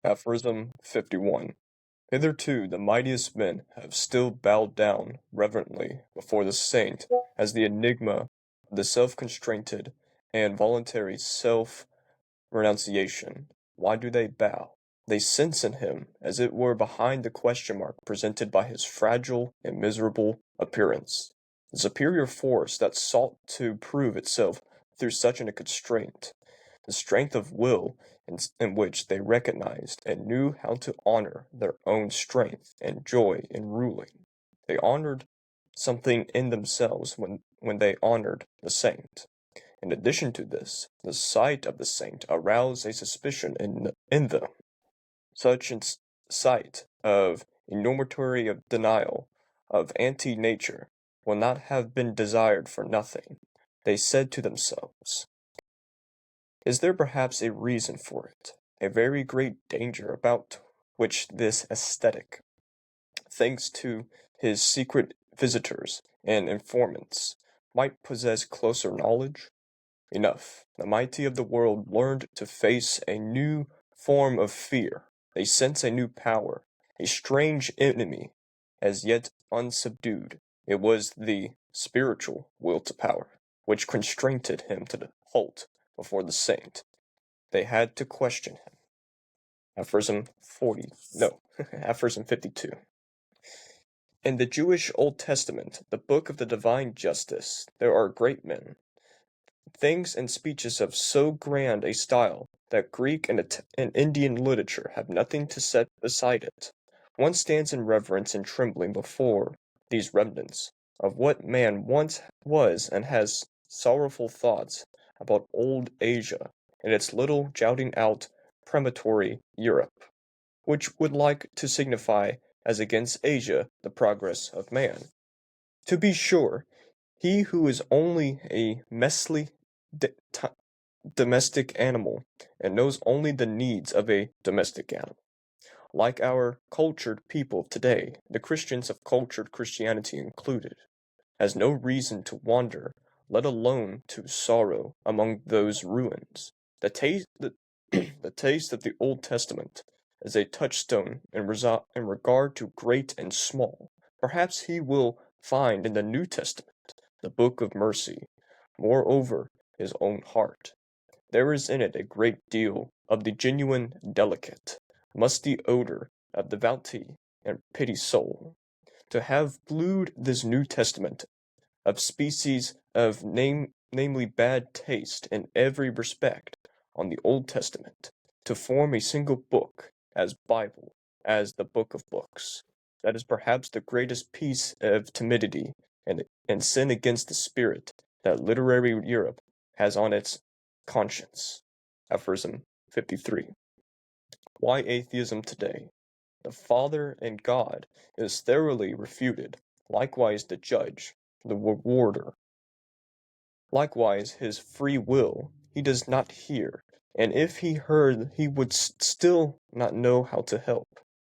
Aphorism 51. Hitherto the mightiest men have still bowed down reverently before the saint as the enigma of the self-constrained and voluntary self-renunciation. Why do they bow? They sense in him, as it were behind the question mark presented by his fragile and miserable appearance, the superior force that sought to prove itself through such a constraint, the strength of will in which they recognized and knew how to honor their own strength and joy in ruling. They honored something in themselves when they honored the saint. In addition to this, the sight of the saint aroused a suspicion in them, such sight of enormity of denial, of anti-nature, will not have been desired for nothing. They said to themselves, is there perhaps a reason for it, a very great danger about which this ascetic, thanks to his secret visitors and informants, might possess closer knowledge? Enough, the mighty of the world learned to face a new form of fear. They sense a new power, a strange enemy, as yet unsubdued. It was the spiritual will to power, which constrained him to halt before the saint. They had to question him. Aphorism 40, no, Aphorism 52. In the Jewish Old Testament, the book of the divine justice, there are great men, things and speeches of so grand a style that Greek and Indian literature have nothing to set beside it. One stands in reverence and trembling before these remnants of what man once was and has sorrowful thoughts about old Asia and its little jouting out premonitory Europe, which would like to signify as against Asia the progress of man. To be sure, he who is only a mesly domestic animal and knows only the needs of a domestic animal. Like our cultured people of today, the Christians of cultured Christianity included, has no reason to wander, let alone to sorrow among those ruins. The taste, the taste of the Old Testament is a touchstone in regard to great and small. Perhaps he will find in the New Testament, the book of mercy, moreover, his own heart. There is in it a great deal of the genuine delicate, musty odor of devoutly and pity soul. To have glued this New Testament of species of namely bad taste in every respect on the Old Testament, to form a single book as Bible, as the book of books, that is perhaps the greatest piece of timidity and sin against the spirit that literary Europe has on its conscience. Aphorism 53. Why atheism today? The Father and God is thoroughly refuted, likewise the judge, the rewarder. Likewise his free will he does not hear, and if he heard he would still not know how to help.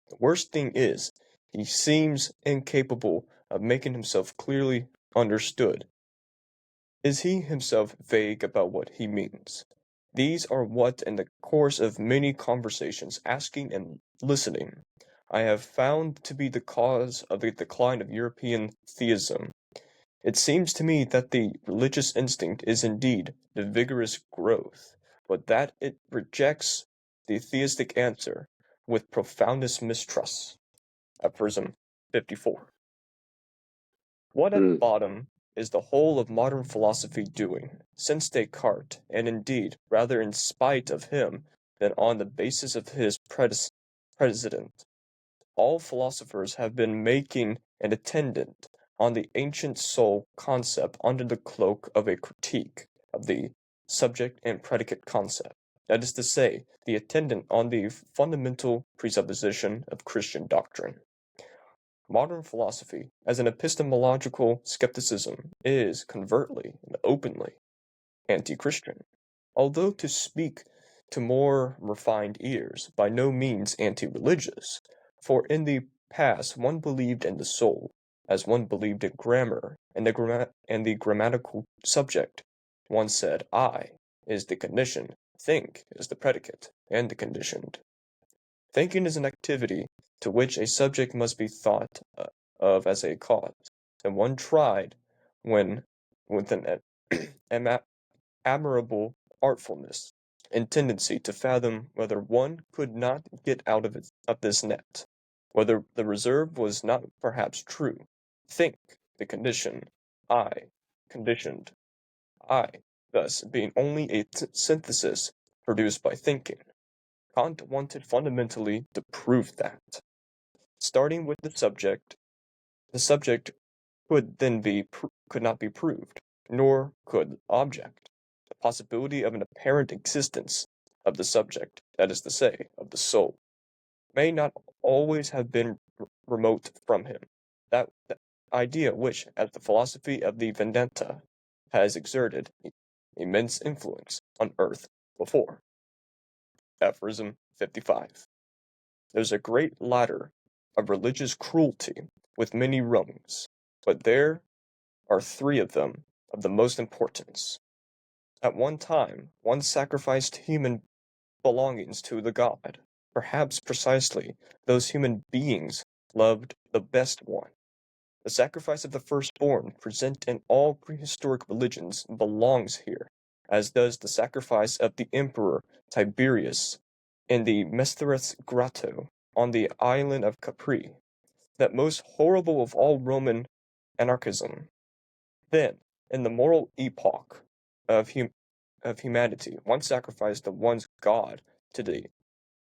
The worst thing is, he seems incapable of making himself clearly understood. Is he himself vague about what he means? These are what, in the course of many conversations, asking and listening, I have found to be the cause of the decline of European theism. It seems to me that the religious instinct is indeed the vigorous growth, but that it rejects the theistic answer with profoundest mistrust. Aphorism 54. What at Mm. bottom is the whole of modern philosophy doing, since Descartes, and indeed rather in spite of him than on the basis of his precedent? All philosophers have been making an attendant on the ancient soul concept under the cloak of a critique of the subject and predicate concept. That is to say, the attendant on the fundamental presupposition of Christian doctrine. Modern philosophy, as an epistemological skepticism, is, covertly and openly, anti-Christian, although to speak to more refined ears, by no means anti-religious, for in the past one believed in the soul, as one believed in grammar and the grammatical subject. One said I is the condition, think is the predicate and the conditioned. Thinking is an activity to which a subject must be thought of as a cause, and one tried when with an admirable artfulness and tendency to fathom whether one could not get out of this net, whether the reserve was not perhaps true. Think, the condition, I, conditioned, I, thus being only a synthesis produced by thinking. Kant wanted fundamentally to prove that. Starting with the subject could not be proved, nor could the object. The possibility of an apparent existence of the subject, that is to say, of the soul, may not always have been remote from him. That idea which, as the philosophy of the Vedanta, has exerted immense influence on earth before. Aphorism 55. There's a great ladder of religious cruelty with many rungs, but there are three of them of the most importance. At one time, one sacrificed human belongings to the god. Perhaps precisely those human beings loved the best one. The sacrifice of the firstborn present in all prehistoric religions belongs here, as does the sacrifice of the Emperor Tiberius in the Mesthras grotto on the island of Capri, that most horrible of all Roman anarchism. Then, in the moral epoch of, of humanity, one sacrificed the one's God to the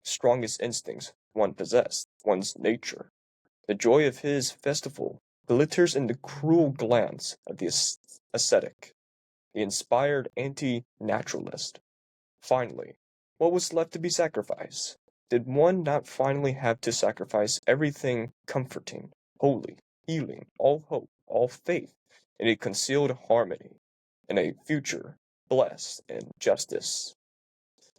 strongest instincts one possessed, one's nature. The joy of his festival glitters in the cruel glance of the ascetic, the inspired anti-naturalist. Finally, what was left to be sacrificed? Did one not finally have to sacrifice everything comforting, holy, healing, all hope, all faith, in a concealed harmony, in a future blessed in justice?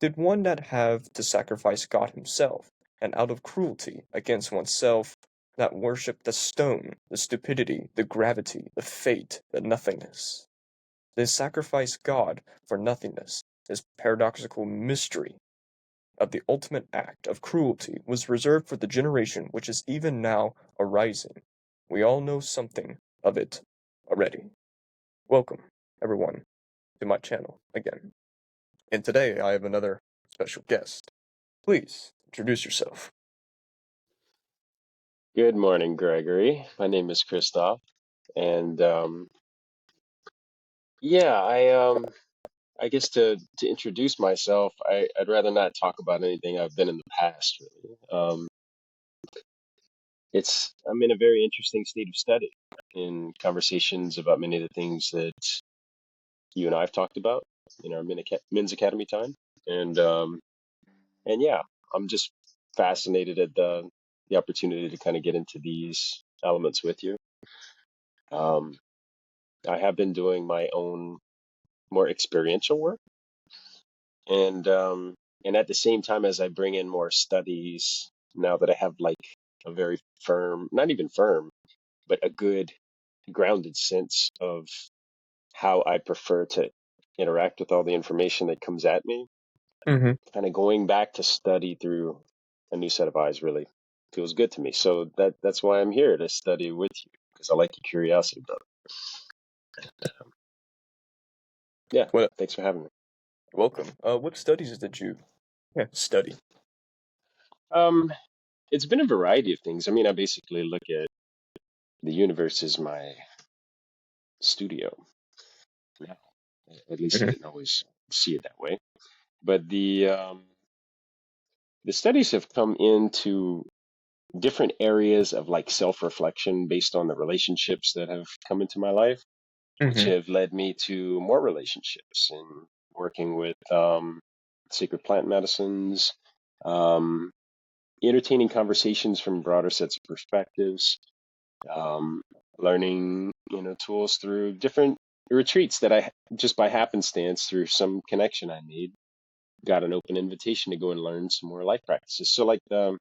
Did one not have to sacrifice God himself, and out of cruelty against oneself, not worship the stone, the stupidity, the gravity, the fate, the nothingness? They sacrifice God for nothingness. This paradoxical mystery of the ultimate act of cruelty was reserved for the generation which is even now arising. We all know something of it already. Welcome, everyone, to my channel again. And today I have another special guest. Please introduce yourself. Good morning, Gregory. My name is Kristof, and yeah, I guess to introduce myself, I'd rather not talk about anything I've been in the past, really. I'm in a very interesting state of study in conversations about many of the things that you and I have talked about in our Men's Academy time, and um, and yeah, I'm just fascinated at the opportunity to kind of get into these elements with you. Um, I have been doing my own more experiential work, and and at the same time as I bring in more studies, now that I have like a very firm, not even firm, but a good grounded sense of how I prefer to interact with all the information that comes at me, Mm-hmm. kind of going back to study through a new set of eyes really feels good to me. So that's why I'm here to study with you, because I like your curiosity, brother. Yeah, Well, thanks for having me. welcome. What studies did you study? Um, it's been a variety of things. I mean, I basically look at the universe as my studio now. At least I Mm-hmm. didn't always see it that way. But the studies have come into different areas of like self-reflection based on the relationships that have come into my life, which Mm-hmm. have led me to more relationships and working with sacred plant medicines, um, entertaining conversations from broader sets of perspectives, um, learning, tools through different retreats that I just by happenstance through some connection I made got an open invitation to go and learn some more life practices. So like the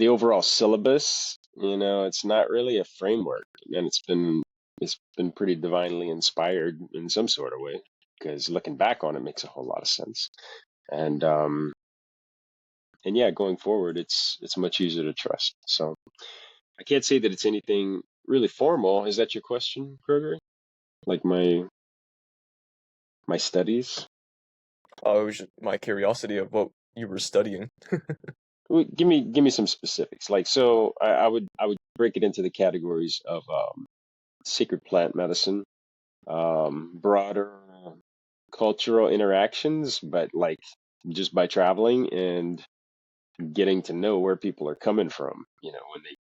overall syllabus, it's not really a framework, and it's been pretty divinely inspired in some sort of way because looking back on it makes a whole lot of sense. And and yeah, going forward, it's much easier to trust. So I can't say that it's anything really formal. Is that your question, Gregory? Like my studies? Oh, it was just my curiosity of what you were studying. Well, give me some specifics. Like, so I would break it into the categories of sacred plant medicine, broader cultural interactions, but like just by traveling and getting to know where people are coming from, when they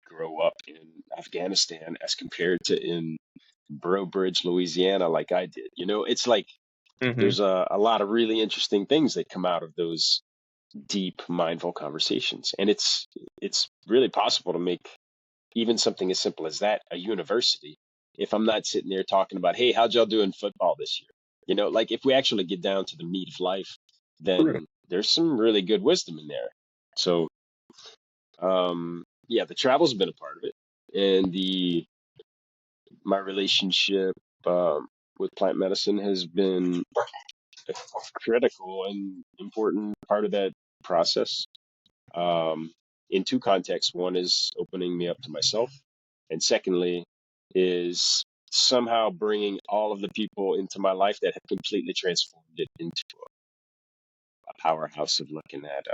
grow up in Afghanistan as compared to in Breaux Bridge, Louisiana, like I did. It's like Hmm. there's a lot of really interesting things that come out of those deep, mindful conversations. And it's really possible to make even something as simple as that a university if I'm not sitting there talking about, hey, how'd y'all do in football this year? Like if we actually get down to the meat of life, True. then there's some really good wisdom in there. So, yeah, the travel's been a part of it, and the my relationship with plant medicine has been a critical and important part of that process. Um, in two contexts. One is opening me up to myself, and secondly, is somehow bringing all of the people into my life that have completely transformed it into a powerhouse of looking at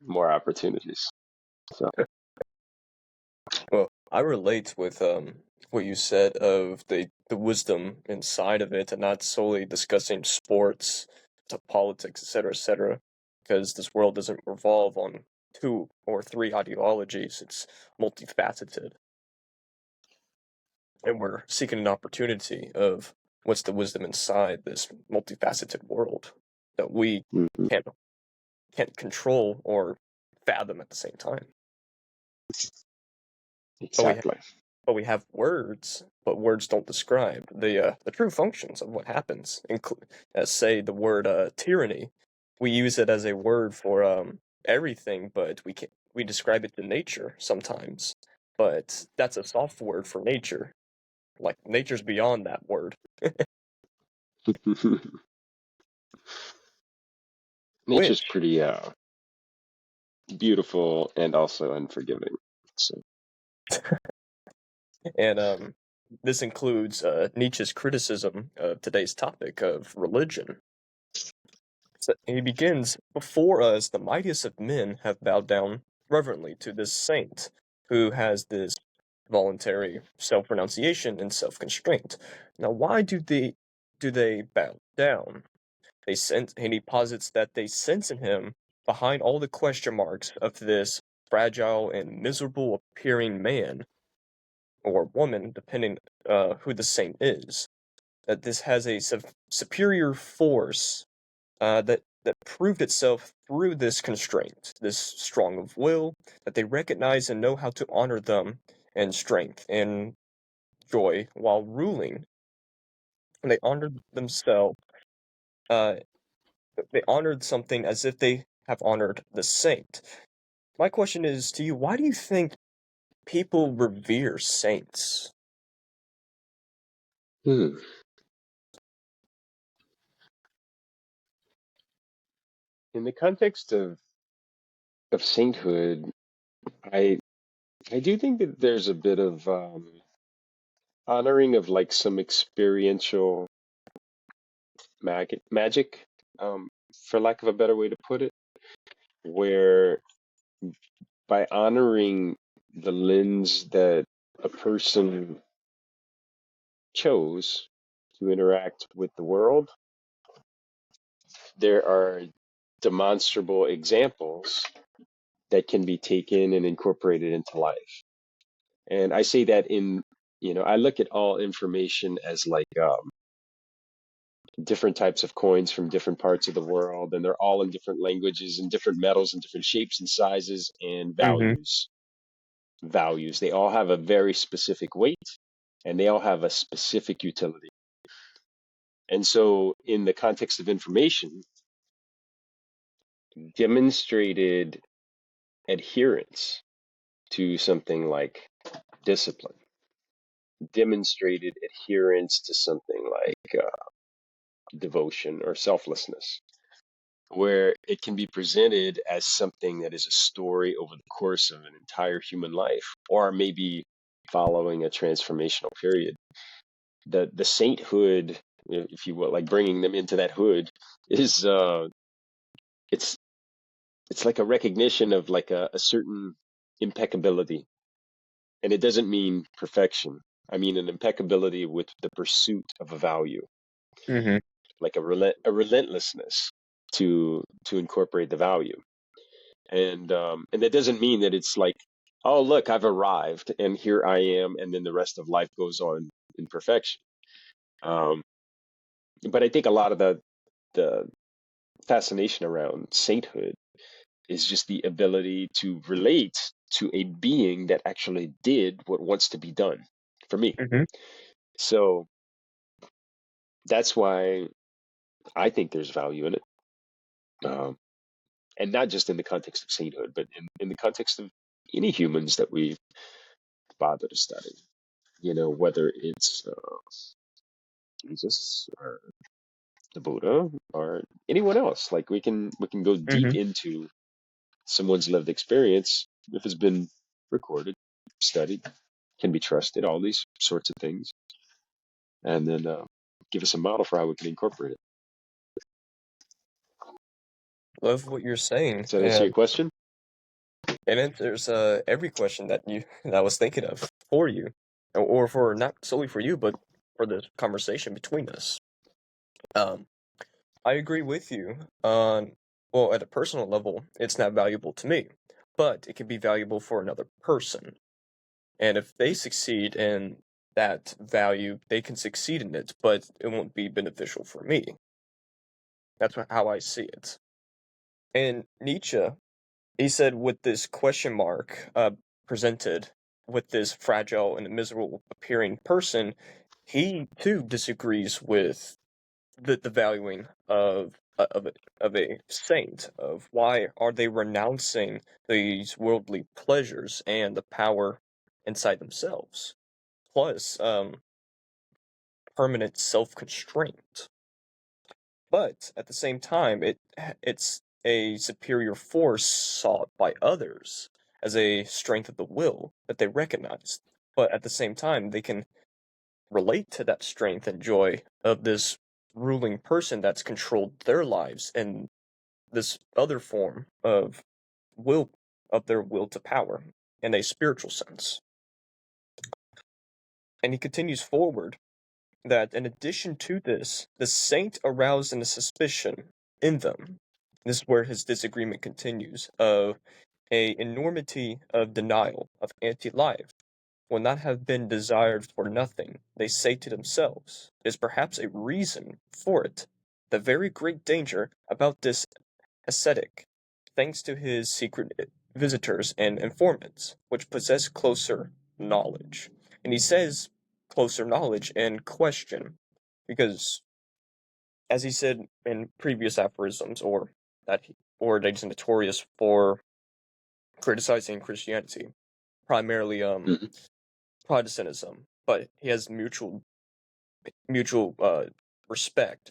more opportunities. So, Well, I relate with what you said of the wisdom inside of it, and not solely discussing sports to politics, etc., because this world doesn't revolve on two or three ideologies. It's multifaceted, and we're seeking an opportunity of what's the wisdom inside this multifaceted world that we mhm, can't can't control or fathom at the same time. But we exactly. but we have words, but words don't describe the true functions of what happens. As say the word tyranny, we use it as a word for everything, but we describe it to nature sometimes. But that's a soft word for nature. Like nature's beyond that word. Nature's Which pretty beautiful and also unforgiving. So, and this includes Nietzsche's criticism of today's topic of religion. So he begins, before us, the mightiest of men have bowed down reverently to this saint, who has this voluntary self-renunciation and self-constraint. Now, why do they bow down? And he posits that they sense in him, behind all the question marks of this fragile and miserable appearing man or woman, depending who the saint is, that this has a superior force that proved itself through this constraint, this strong of will, that they recognize and know how to honor them and strength and joy while ruling. And they honored themselves. Uh, they honored something as if they have honored the saint. My question is to you: why do you think people revere saints? hmm. In the context of sainthood, I I do think that there's a bit of honoring of like some experiential magic, for lack of a better way to put it, where by honoring the lens that a person chose to interact with the world, there are demonstrable examples that can be taken and incorporated into life. And I say that I look at all information as like different types of coins from different parts of the world, and they're all in different languages and different metals and different shapes and sizes and Mm-hmm. values. They all have a very specific weight, and they all have a specific utility. And so, in the context of information, demonstrated adherence to something like discipline, demonstrated adherence to something like devotion or selflessness, where it can be presented as something that is a story over the course of an entire human life, or maybe following a transformational period. The sainthood, if you will, like bringing them into that hood, is it's it's like a recognition of like a certain impeccability, and it doesn't mean perfection. I mean an impeccability with the pursuit of a value, Mm-hmm. like a relentlessness to incorporate the value. And that doesn't mean that it's like, oh look, I've arrived and here I am, and then the rest of life goes on in perfection. Um, but I think a lot of the fascination around sainthood is just the ability to relate to a being that actually did what wants to be done for me. Mm-hmm. So that's why I think there's value in it. Um, and not just in the context of sainthood, but in the context of any humans that we bother to study. Whether it's Jesus or the Buddha or anyone else. Like we can go deep Mm-hmm. into someone's lived experience if it's been recorded, studied, can be trusted, all these sorts of things, and then give us a model for how we can incorporate it. Love what you're saying, Does that answer your and question? it answers every question that you that I was thinking of for you, or for not solely for you, but for the conversation between us. Um, I agree with you on, well, at a personal level, it's not valuable to me, but it can be valuable for another person. And if they succeed in that value, they can succeed in it, but it won't be beneficial for me. That's how I see it. And Nietzsche, he said with this question mark presented with this fragile and miserable appearing person, he too disagrees with the valuing of a saint, of why are they renouncing these worldly pleasures and the power inside themselves, plus permanent self-constraint. But at the same time, it's a superior force sought by others as a strength of the will that they recognize. But at the same time, they can relate to that strength and joy of this ruling person that's controlled their lives in this other form of will, of their will to power in a spiritual sense. And he continues forward that in addition to this, the saint aroused in a suspicion in them. This is where his disagreement continues, of a enormity of denial of anti-life will not have been desired for nothing, they say to themselves, is perhaps a reason for it. The very great danger about this ascetic, thanks to his secret visitors and informants, which possess closer knowledge. And he says closer knowledge in question, because as he said in previous aphorisms, or that he's notorious for criticizing Christianity, primarily Hmm. Protestantism, but he has mutual respect,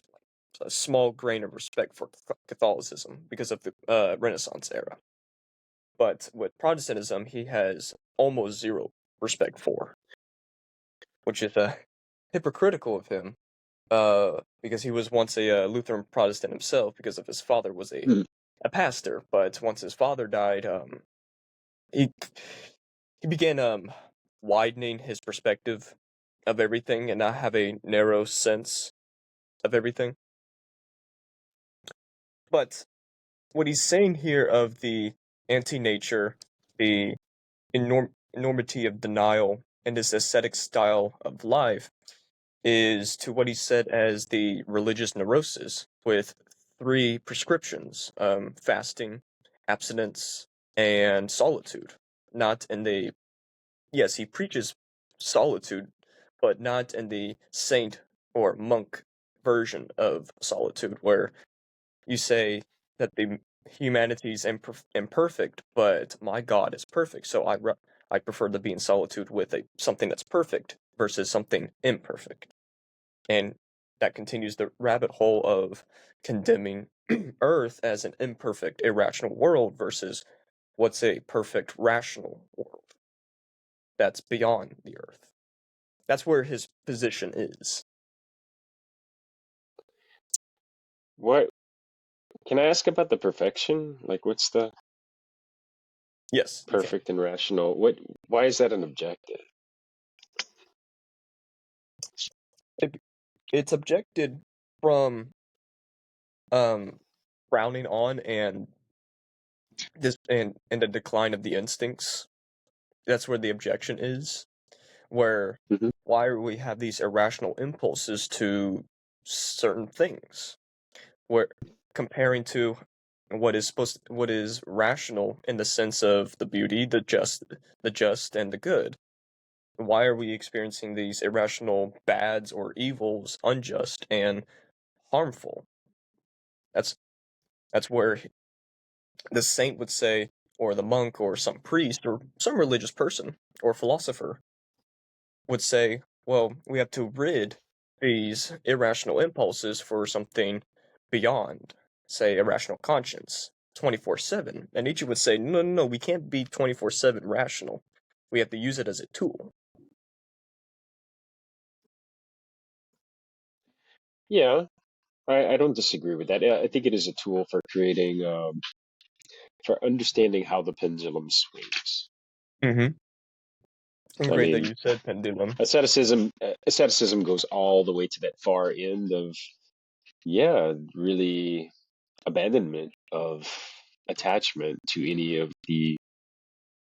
a small grain of respect for Catholicism because of the Renaissance era. But with Protestantism, he has almost zero respect for, which is hypocritical of him, because he was once a Lutheran Protestant himself because of his father was a pastor. But once his father died, he he began widening his perspective of everything and not have a narrow sense of everything. But what he's saying here of the anti-nature, the enormity of denial, and this ascetic style of life is to what he said as the religious neurosis, with three prescriptions: fasting, abstinence, and solitude. Not in the, yes, he preaches solitude, but not in the saint or monk version of solitude, where you say that the humanity is imperfect, but my God is perfect. So I prefer to be in solitude with something that's perfect versus something imperfect. And that continues the rabbit hole of condemning Earth as an imperfect, irrational world versus what's a perfect, rational world that's beyond the Earth. That's where his position is. What can I ask about the perfection? Like, what's the Yes, you can. perfect and rational? What? Why is that an objective? It's objected from um frowning on and this and the decline of the instincts. That's where the objection is. Where Hmm. why do we have these irrational impulses to certain things? Where comparing to what is rational in the sense of the beauty, the just and the good. Why are we experiencing these irrational bads or evils, unjust and harmful? That's that's where the saint would say, or the monk, or some priest, or some religious person, or philosopher would say, well, we have to rid these irrational impulses for something beyond, say, irrational conscience, 24/7. And Nietzsche would say, no, no, no, we can't be 24/7 rational. We have to use it as a tool. Yeah, I don't disagree with that. I think it is a tool for creating, for understanding how the pendulum swings. Mm-hmm. I Great that mean, you said pendulum. asceticism goes all the way to that far end of, yeah, really abandonment of attachment to any of the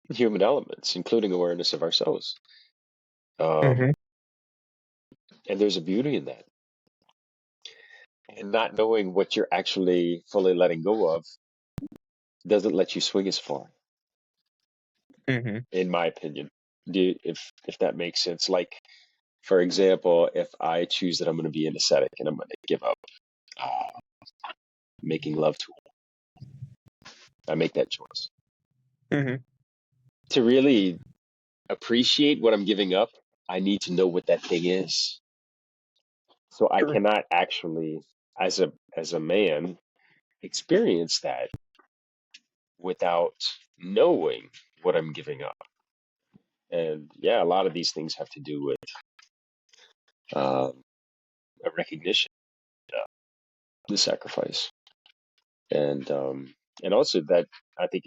human elements, including awareness of ourselves. Um, Mm-hmm. and there's a beauty in that. And not knowing what you're actually fully letting go of doesn't let you swing as far, Mm-hmm. in my opinion. If that makes sense. Like, for example, if I choose that I'm going to be an ascetic and I'm going to give up uh, making love to I make that choice. Mm-hmm. To really appreciate what I'm giving up, I need to know what that thing is. So I Sure. cannot actually, as a man, experience that without knowing what I'm giving up. And yeah, a lot of these things have to do with a recognition of the sacrifice, and also that I think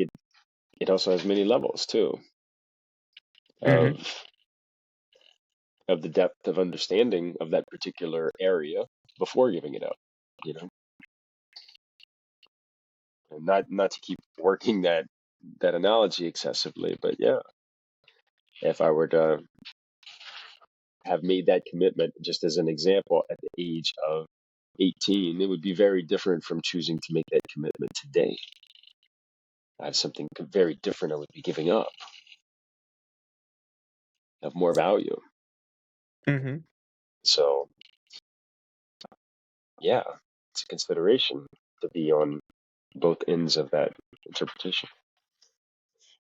it also has many levels too Mm-hmm. of of the depth of understanding of that particular area before giving it up. You know, and not to keep working that analogy excessively, but yeah, if I were to have made that commitment, just as an example, at the age of 18, it would be very different from choosing to make that commitment today. I have something very different I would be giving up of more value. Mm-hmm. So yeah, it's a consideration to be on both ends of that interpretation.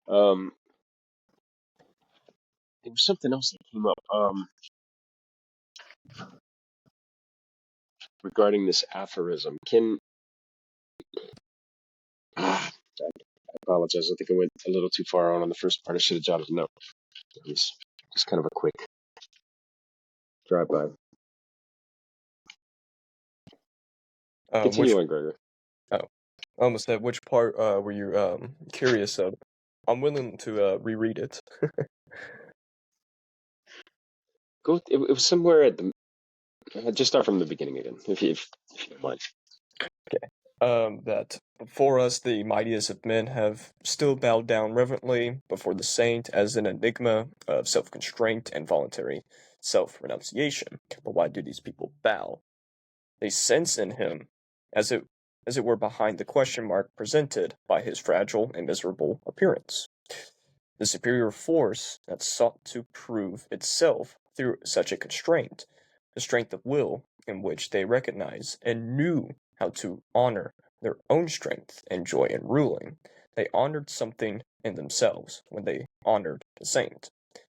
Um, there was something else that came up regarding this aphorism. I apologize. I think I went a little too far on the first part. I should have jotted a note. It was just kind of a quick drive by. Which Continue on, Gregor. oh, I almost said which part were you curious of? I'm willing to reread it. It was somewhere at the. Just start from the beginning again, if you don't mind. Okay. That before us the mightiest of men have still bowed down reverently before the saint as an enigma of self-constraint and voluntary self-renunciation. But why do these people bow? They sense in him, as it were behind the question mark presented by his fragile and miserable appearance. The superior force that sought to prove itself through such a constraint, the strength of will in which they recognized and knew how to honor their own strength and joy in ruling. They honored something in themselves when they honored the saint.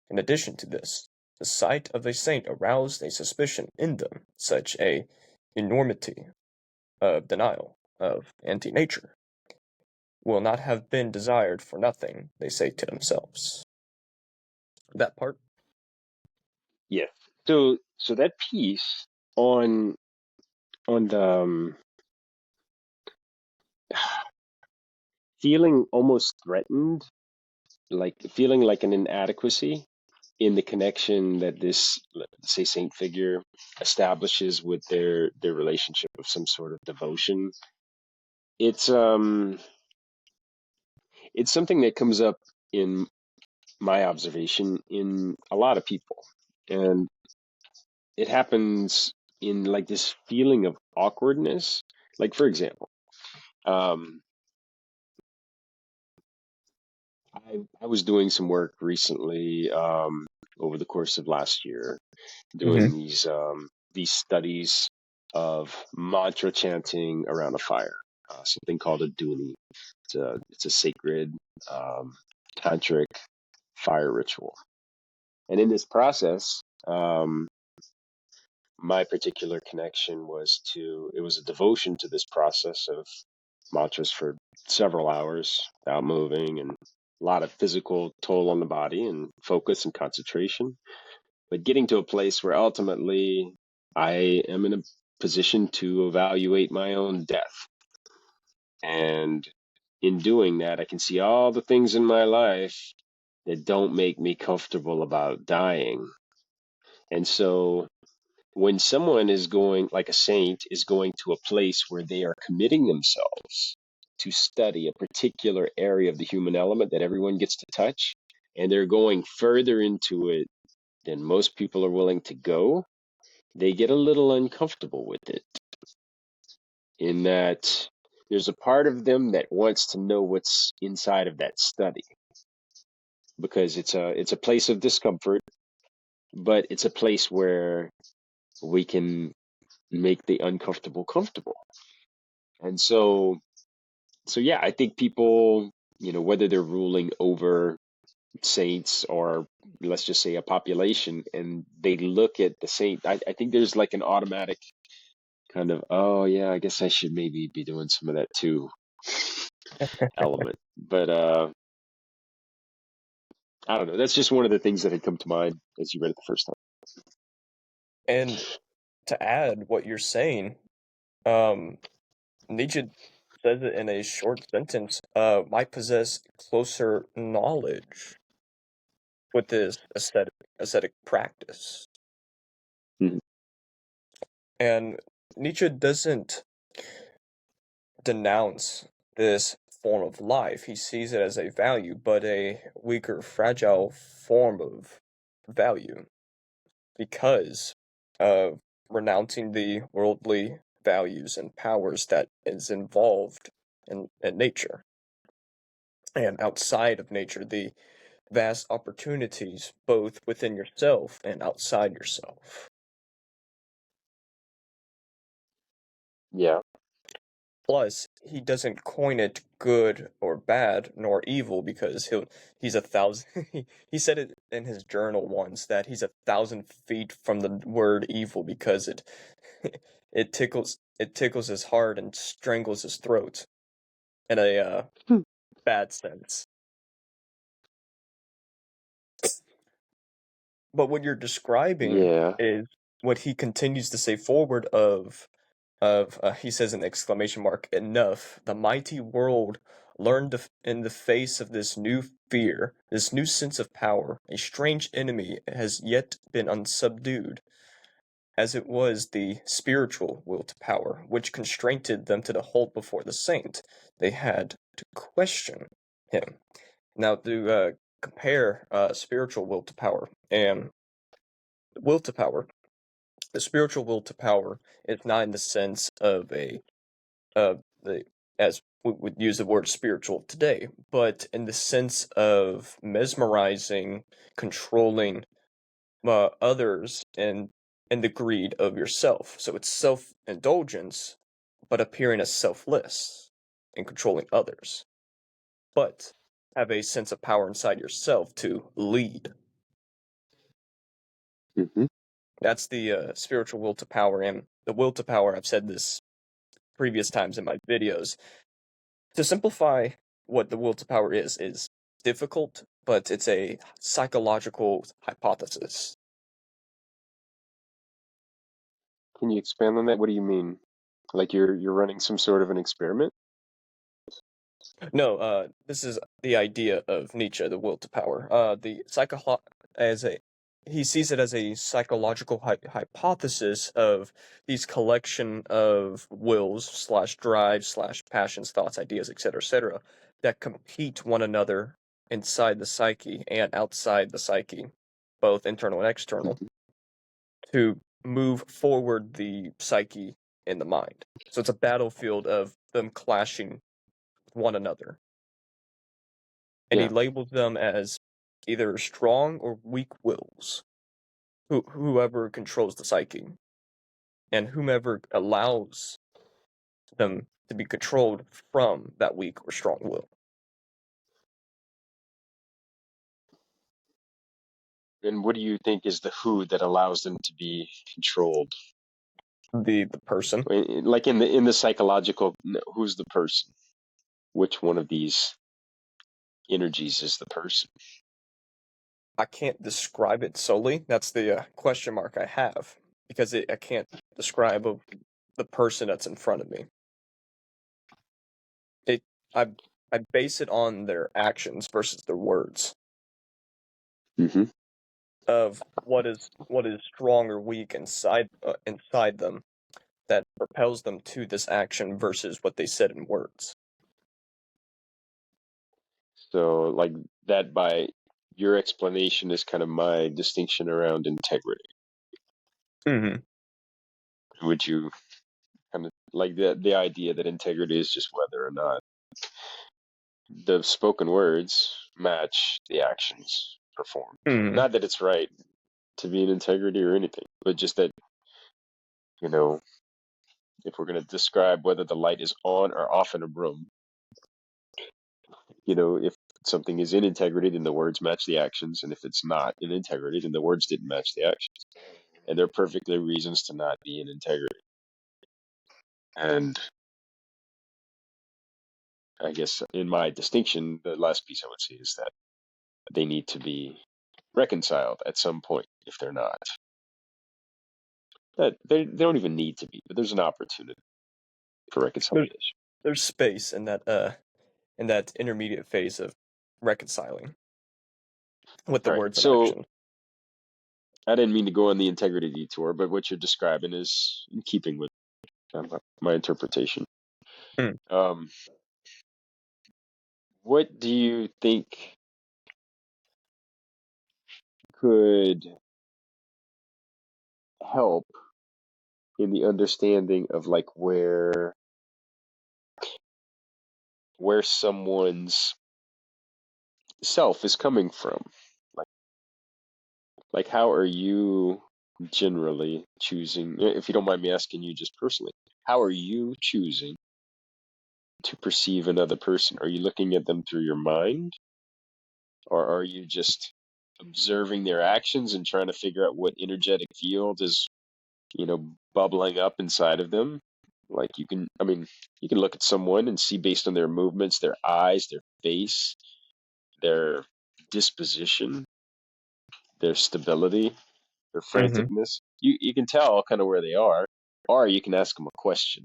In addition to this, the sight of a saint aroused a suspicion in them, such a enormity of denial, of anti-nature, will not have been desired for nothing, they say to themselves. That part? Yes. So that piece on the feeling almost threatened, like feeling like an inadequacy in the connection that this, let's say, saint figure establishes with their relationship of some sort of devotion. It's it's something that comes up in my observation in a lot of people, and it happens in like this feeling of awkwardness. Like, for example, um, I was doing some work recently, over the course of last year, doing Mm-hmm. these studies of mantra chanting around a fire, something called a duni. It's a sacred um, tantric fire ritual, and in this process, my particular connection was to it was a devotion to this process of mantras for several hours without moving, and a lot of physical toll on the body and focus and concentration, but getting to a place where ultimately I am in a position to evaluate my own death. And in doing that, I can see all the things in my life that don't make me comfortable about dying. And so when someone is going, like a saint, is going to a place where they are committing themselves to study a particular area of the human element that everyone gets to touch, and they're going further into it than most people are willing to go, they get a little uncomfortable with it, in that there's a part of them that wants to know what's inside of that study, because it's a place of discomfort, but it's a place where we can make the uncomfortable comfortable. And so yeah, I think people, whether they're ruling over saints or, let's just say, a population, and they look at the saint, I think there's like an automatic kind of, oh yeah, I guess I should maybe be doing some of that too element. But I don't know. That's just one of the things that had come to mind as you read it the first time. And to add what you're saying, um, Nietzsche says it in a short sentence, might possess closer knowledge with this ascetic practice. Mhm. And Nietzsche doesn't denounce this form of life. He sees it as a value, but a weaker, fragile form of value because of renouncing the worldly values and powers that is involved in nature. And outside of nature, the vast opportunities both within yourself and outside yourself. Yeah. Plus, he doesn't coin it good or bad nor evil because he's a thousand he said it in his journal once that he's 1,000 feet from the word evil because it tickles his heart and strangles his throat in a Hmm. bad sense. But what you're describing Yeah. is what he continues to say forward of he says an exclamation mark, enough, the mighty world learned in the face of this new fear, this new sense of power, a strange enemy has yet been unsubdued, as it was the spiritual will to power, which constrained them to the hold before the saint. They had to question him. Now, to compare spiritual will to power and will to power, the spiritual will to power is not in the sense of the as we would use the word spiritual today, but in the sense of mesmerizing, controlling others, and the greed of yourself. So it's self-indulgence, but appearing as selfless and controlling others, but have a sense of power inside yourself to lead. Hmm. That's the spiritual will to power, and the will to power. I've said this previous times in my videos. To simplify what the will to power is difficult, but it's a psychological hypothesis. Can you expand on that? What do you mean? Like you're running some sort of an experiment? No, this is the idea of Nietzsche, the will to power. The psycho as a he sees it as a psychological hypothesis of these collection of wills slash drives slash passions, thoughts, ideas, etc., that compete one another inside the psyche and outside the psyche, both internal and external, Mhm. to move forward the psyche in the mind. So it's a battlefield of them clashing with one another, and he Yeah. labels them as either strong or weak wills, whoever controls the psyche, and whomever allows them to be controlled from that weak or strong will. And what do you think is the who that allows them to be controlled? The person. Like in the psychological, who's the person? Which one of these energies is the person? I can't describe it solely. That's the question mark I have, because I can't describe the person that's in front of me. It I I base it on their actions versus their words Hmm. of what is strong or weak inside them that propels them to this action versus what they said in words. So like that by your explanation is kind of my distinction around integrity. Mm-hmm. Would you kind of like the idea that integrity is just whether or not the spoken words match the actions performed? Mm-hmm. Not that it's right to be in integrity or anything, but just that, you know, if we're going to describe whether the light is on or off in a room, if something is in integrity, then the words match the actions. And if it's not in integrity, then the words didn't match the actions. And there are perfectly reasons to not be in integrity. And I guess in my distinction, the last piece I would say is that they need to be reconciled at some point if they're not. That they don't even need to be, but there's an opportunity for There's reconciliation. there's space in that intermediate phase of reconciling with the All right. words and So action. I didn't mean to go on the integrity detour, but what you're describing is in keeping with my interpretation. Mm. Um, what do you think could help in the understanding of like where someone's self is coming from? Like like how are you generally choosing, if you don't mind me asking you just personally, how are you choosing to perceive another person? Are you looking at them through your mind, or are you just observing their actions and trying to figure out what energetic field is, bubbling up inside of them? Like you can look at someone and see based on their movements, their eyes, their face, their disposition, their stability, their Mm-hmm. franticness. You can tell kind of where they are, or you can ask them a question.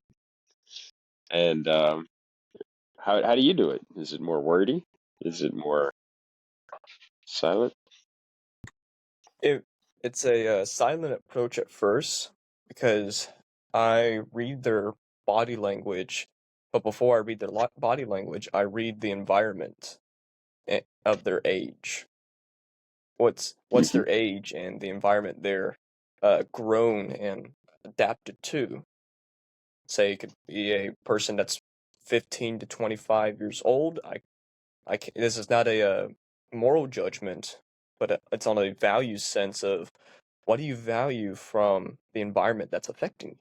And how do you do it? Is it more wordy? Is it more silent? It it's a silent approach at first because I read their body language, but before I read their body language, I read the environment of their age. What's Hmm. their age and the environment they're grown and adapted to. Say it could be a person that's 15 to 25 years old. This is not a moral judgment, but it's on a value sense of what do you value from the environment that's affecting you.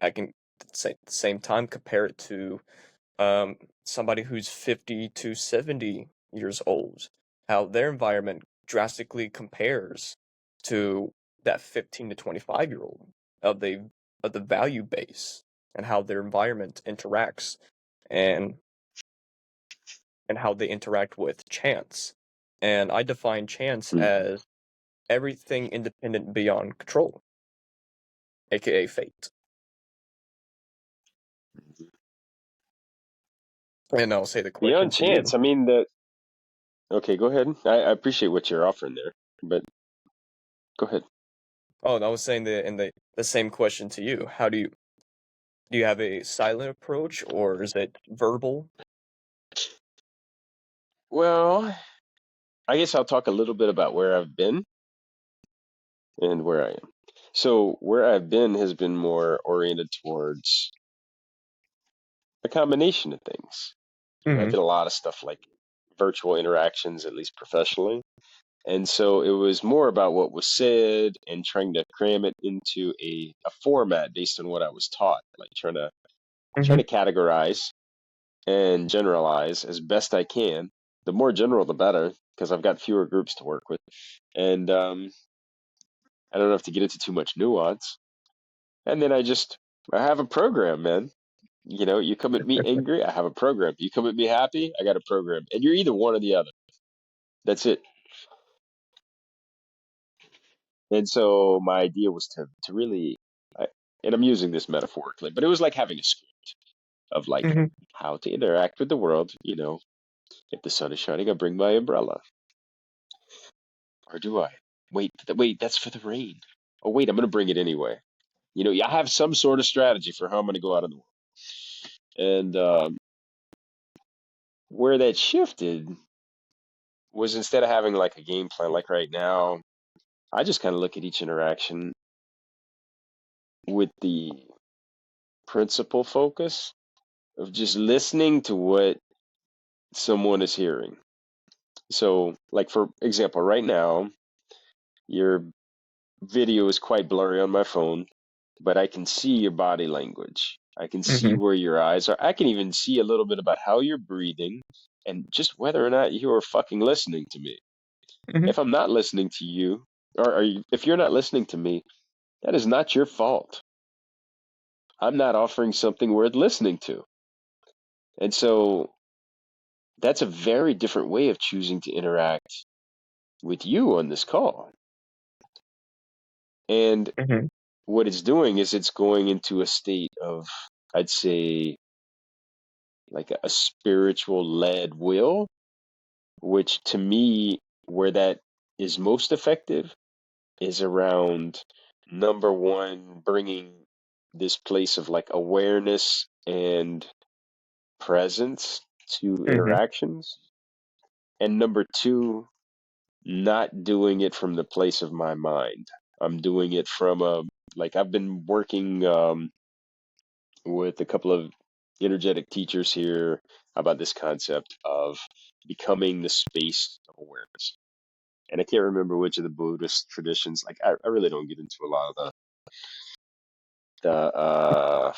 I can at the same time compare it to somebody who's 50 to 70 years old, how their environment drastically compares to that 15 to 25-year-old of the value base and how their environment interacts, and how they interact with chance. And I define chance Mm. as everything independent beyond control, aka fate. And I'll say the question Beyond to you. chance, I mean the. Okay, go ahead. I appreciate what you're offering there, but go ahead. Oh, I was saying the same question to you. How do you have a silent approach or is it verbal? Well, I guess I'll talk a little bit about where I've been and where I am. So where I've been has been more oriented towards a combination of things. I Mm-hmm. did a lot of stuff like virtual interactions, at least professionally. And so it was more about what was said and trying to cram it into a format based on what I was taught, like trying Mm-hmm. to categorize and generalize as best I can. The more general, the better, because I've got fewer groups to work with. And I don't have to get into too much nuance. And then I have a program, man. You know, you come at me angry, I have a program. You come at me happy, I got a program. And you're either one or the other. That's it. And so my idea was to really, and I'm using this metaphorically, but it was like having a script of like Mm-hmm. how to interact with the world. You know, if the sun is shining, I bring my umbrella. Or do I? Wait, that's for the rain. Oh, wait, I'm going to bring it anyway. You know, I have some sort of strategy for how I'm going to go out in the world. And where that shifted was instead of having like a game plan, like right now, I just kind of look at each interaction with the principal focus of just listening to what someone is hearing. So, like for example, right now, your video is quite blurry on my phone, but I can see your body language. I can see Mm-hmm. where your eyes are. I can even see a little bit about how you're breathing and just whether or not you are fucking listening to me. Mm-hmm. If I'm not listening to you, or if you're not listening to me, that is not your fault. I'm not offering something worth listening to. And so that's a very different way of choosing to interact with you on this call. And Mm-hmm. what it's doing is it's going into a state of, I'd say, like a spiritual led will, which to me, where that is most effective is around number one, bringing this place of like awareness and presence to Mm-hmm. interactions. And number two, not doing it from the place of my mind. I'm doing it from like I've been working with a couple of energetic teachers here about this concept of becoming the space of awareness. And I can't remember which of the Buddhist traditions. Like I really don't get into a lot of the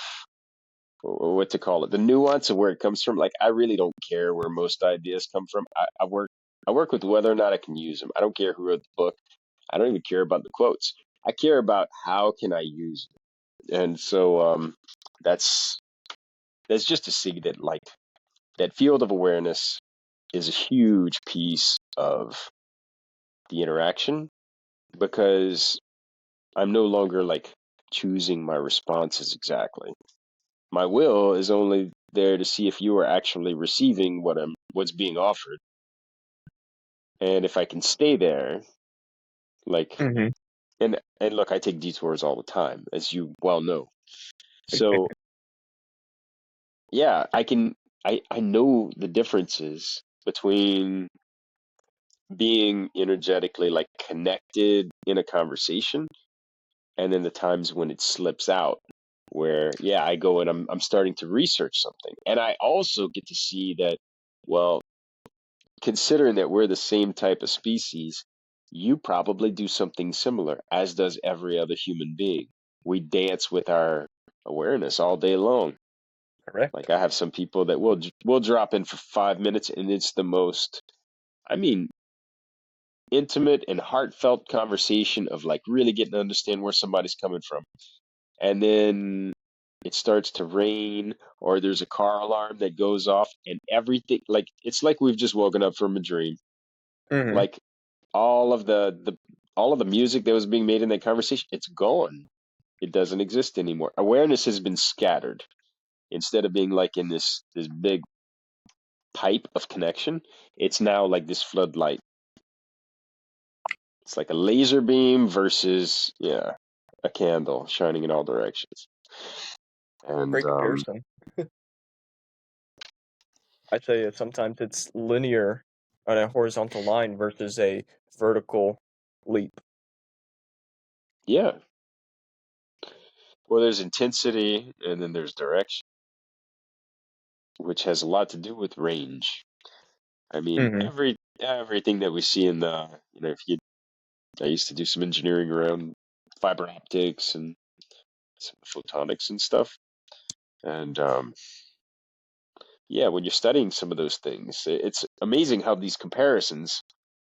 what to call it, the nuance of where it comes from. Like I really don't care where most ideas come from. I work with whether or not I can use them. I don't care who wrote the book. I don't even care about the quotes. I care about how can I use it. And so that's that's just to see that like that field of awareness is a huge piece of the interaction because I'm no longer like choosing my responses exactly. My will is only there to see if you are actually receiving what's being offered. And if I can stay there, like Mm-hmm. and look, I take detours all the time, as you well know. So yeah, I know the differences between being energetically like connected in a conversation and then the times when it slips out where yeah I go and I'm starting to research something and I also get to see that well considering that we're the same type of species you probably do something similar as does every other human being. We dance with our awareness all day long. Correct. Like I have some people that will drop in for 5 minutes and it's the most, I mean, intimate and heartfelt conversation of like really getting to understand where somebody's coming from. And then it starts to rain, or there's a car alarm that goes off, and everything, like, it's like we've just woken up from a dream. Hmm. Like, all of the music that was being made in that conversation, it's gone. It doesn't exist anymore. Awareness has been scattered. Instead of being like in this big pipe of connection, it's now like this floodlight. It's like a laser beam versus, yeah, a candle shining in all directions. And Great comparison. I'd say sometimes it's linear on a horizontal line versus a vertical leap. yeah, well, there's intensity and then there's direction, which has a lot to do with range. I mean, Hmm. everything that we see in if you, I used to do some engineering around fiber optics and some photonics and stuff. And yeah, when you're studying some of those things, it's amazing how these comparisons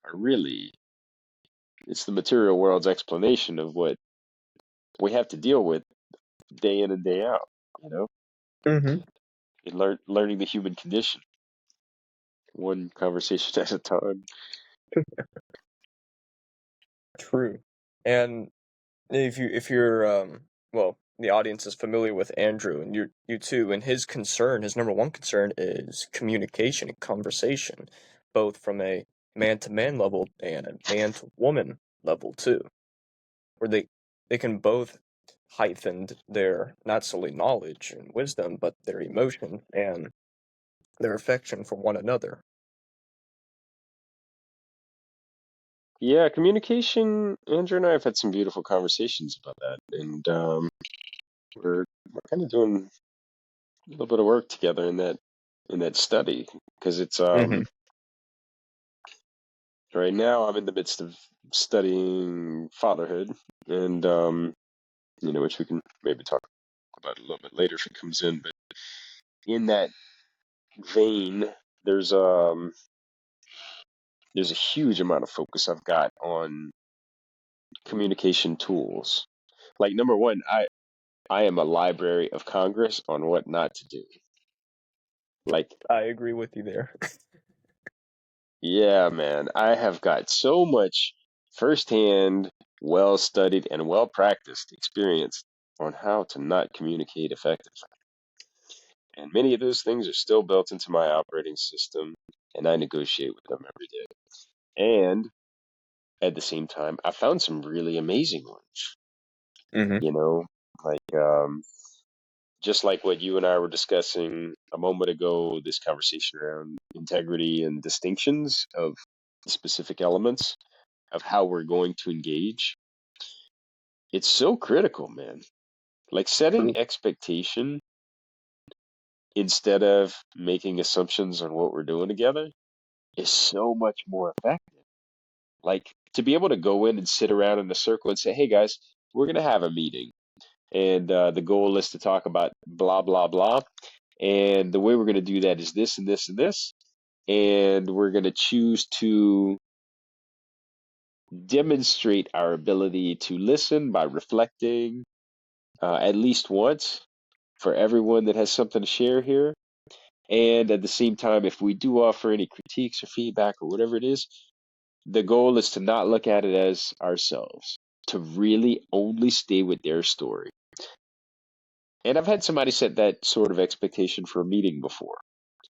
are really, it's the material world's explanation of what we have to deal with day in and day out, you know, Hmm. in learning the human condition, one conversation at a time. True. And if you're well, the audience is familiar with Andrew, and you too, and his concern, his number one concern is communication and conversation, both from a man to man level and a man to woman level too, where they can both heighten their not solely knowledge and wisdom, but their emotion and their affection for one another. Yeah, communication. Andrew and I have had some beautiful conversations about that, and we're kind of doing a little bit of work together in that study because it's Hmm. right now I'm in the midst of studying fatherhood, and which we can maybe talk about a little bit later if it comes in. But in that vein, there's um there's a huge amount of focus I've got on communication tools. Like, number one, I am a library of Congress on what not to do. Like, I agree with you there. yeah, man, I have got so much firsthand, well studied, and well practiced experience on how to not communicate effectively. And many of those things are still built into my operating system, and I negotiate with them every day. And at the same time, I found some really amazing ones, Hmm. you know, like just like what you and I were discussing a moment ago, this conversation around integrity and distinctions of specific elements of how we're going to engage. It's so critical, man. Like, setting True. expectation instead of making assumptions on what we're doing together is so much more effective. Like, to be able to go in and sit around in a circle and say, hey guys, we're going to have a meeting. And the goal is to talk about blah, blah, blah. And the way we're going to do that is this and this and this. And we're going to choose to demonstrate our ability to listen by reflecting at least once for everyone that has something to share here. And at the same time, if we do offer any critiques or feedback or whatever it is, the goal is to not look at it as ourselves, to really only stay with their story. And I've had somebody set that sort of expectation for a meeting before.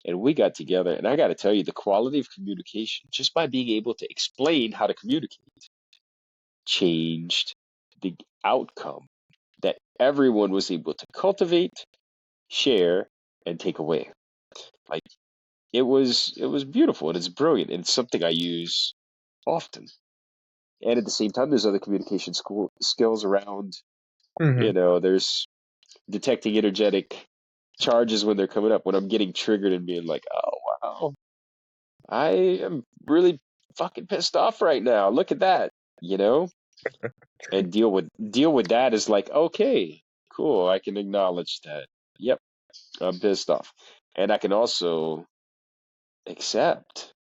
And we got together, and I got to tell you, the quality of communication, just by being able to explain how to communicate, changed the outcome that everyone was able to cultivate, share, and take away. Like, it was beautiful and it's brilliant and it's something I use often. And at the same time, there's other communication skills around. Hmm. There's detecting energetic charges when they're coming up. When I'm getting triggered and being like, "Oh wow, I am really fucking pissed off right now. Look at that," you know, True. and deal with that is like, okay, cool. I can acknowledge that. Yep, I'm pissed off, and I can also accept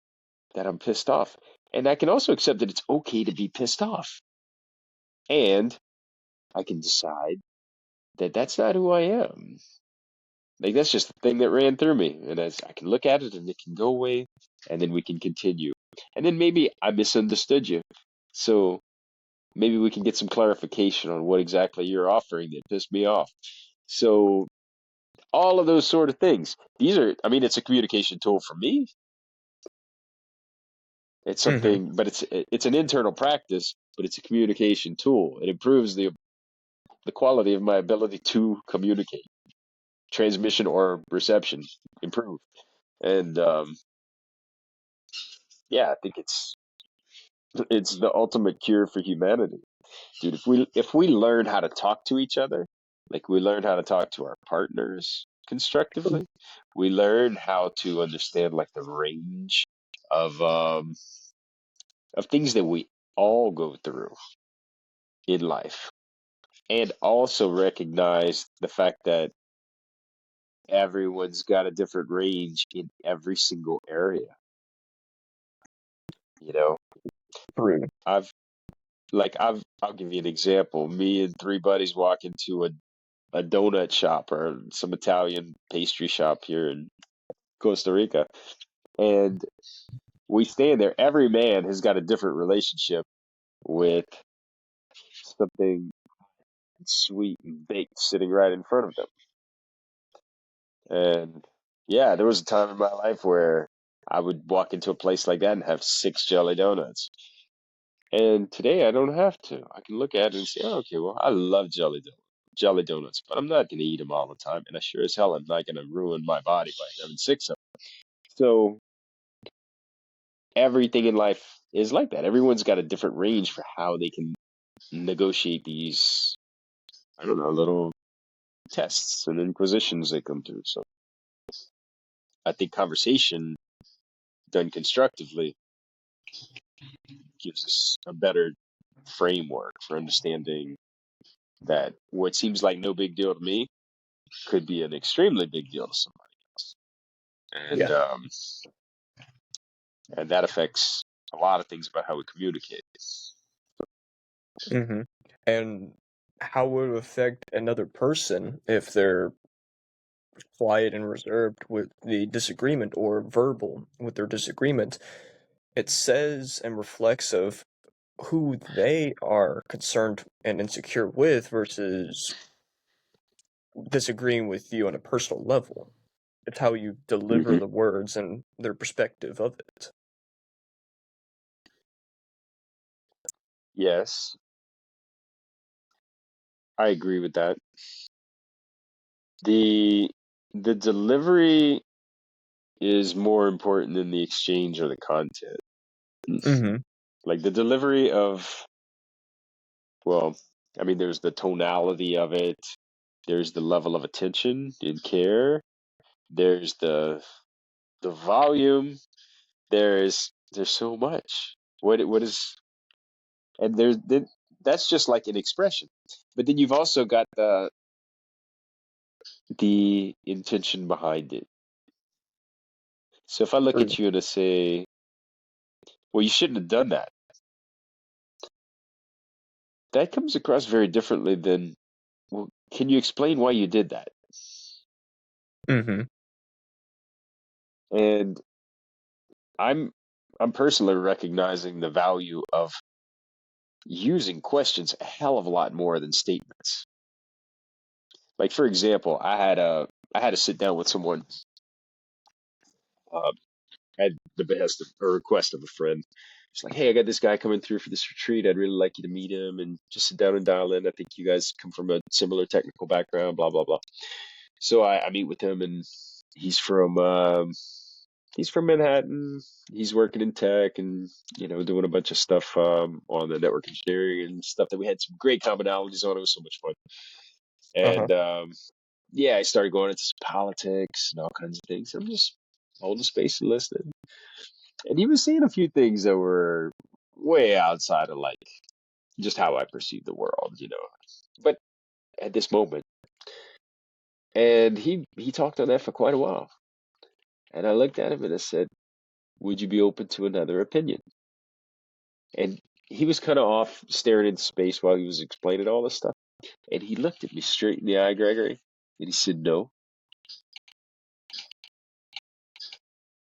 that I'm pissed off. And I can also accept that it's okay to be pissed off. And I can decide that that's not who I am. Like that's just the thing that ran through me, and as I can look at it and it can go away, and then we can continue. And then maybe I misunderstood you, so maybe we can get some clarification on what exactly you're offering that pissed me off. So all of those sort of things. These are, I mean, it's a communication tool for me. It's Mm-hmm. something, but it's an internal practice, but it's a communication tool. It improves the quality of my ability to communicate, transmission or reception improve. And yeah, I think it's the ultimate cure for humanity, dude. If we learn how to talk to each other, like we learn how to talk to our partners constructively, we learn how to understand like the range of things that we all go through in life, and also recognize the fact that everyone's got a different range in every single area. You know, True. I've I'll give you an example. Me and three buddies walk into a donut shop or some Italian pastry shop here in Costa Rica, and we stand there. Every man has got a different relationship with something sweet and baked sitting right in front of them. And yeah, there was a time in my life where I would walk into a place like that and have six jelly donuts. And today I don't have to. I can look at it and say, oh, okay, well, I love jelly donuts, but I'm not going to eat them all the time. And I sure as hell am not going to ruin my body by having six of them. So everything in life is like that. Everyone's got a different range for how they can negotiate these, I don't know, little tests and inquisitions they come through. So I think conversation done constructively gives us a better framework for understanding that what seems like no big deal to me could be an extremely big deal to somebody else, and Yeah. um, and that affects a lot of things about how we communicate. Mm-hmm. And how would it affect another person if they're quiet and reserved with the disagreement or verbal with their disagreement? It says and reflects of who they are concerned and insecure with versus disagreeing with you on a personal level. It's how you deliver Hmm. the words and their perspective of it. Yes, I agree with that. the The delivery is more important than the exchange or the content. Mm-hmm. Like the delivery of, well, I mean, there's the tonality of it, there's the level of attention and care, there's the volume, there's so much. What is, and that's just like an expression. But then you've also got the intention behind it. So if I look True. at you and I say, well, you shouldn't have done that, that comes across very differently than, well, can you explain why you did that? Mm-hmm. And I'm I'm personally recognizing the value of using questions a hell of a lot more than statements. Like for example, I had to sit down with someone uh, at the behest of a request of a friend. It's like, hey, I got this guy coming through for this retreat. I'd really like you to meet him and just sit down and dial in. I think you guys come from a similar technical background, blah blah blah. So I meet with him, and he's from he's from Manhattan. He's working in tech and doing a bunch of stuff on the network engineering and stuff that we had some great commonalities on. It was so much fun. Uh-huh. And yeah, I started going into some politics and all kinds of things. I'm just holding space and listening. And he was saying a few things that were way outside of like just how I perceive the world. But at this moment, and he talked on that for quite a while. And I looked at him and I said, "Would you be open to another opinion?" And he was kind of off staring into space while he was explaining all this stuff. And he looked at me straight in the eye, Gregory, and he said, no.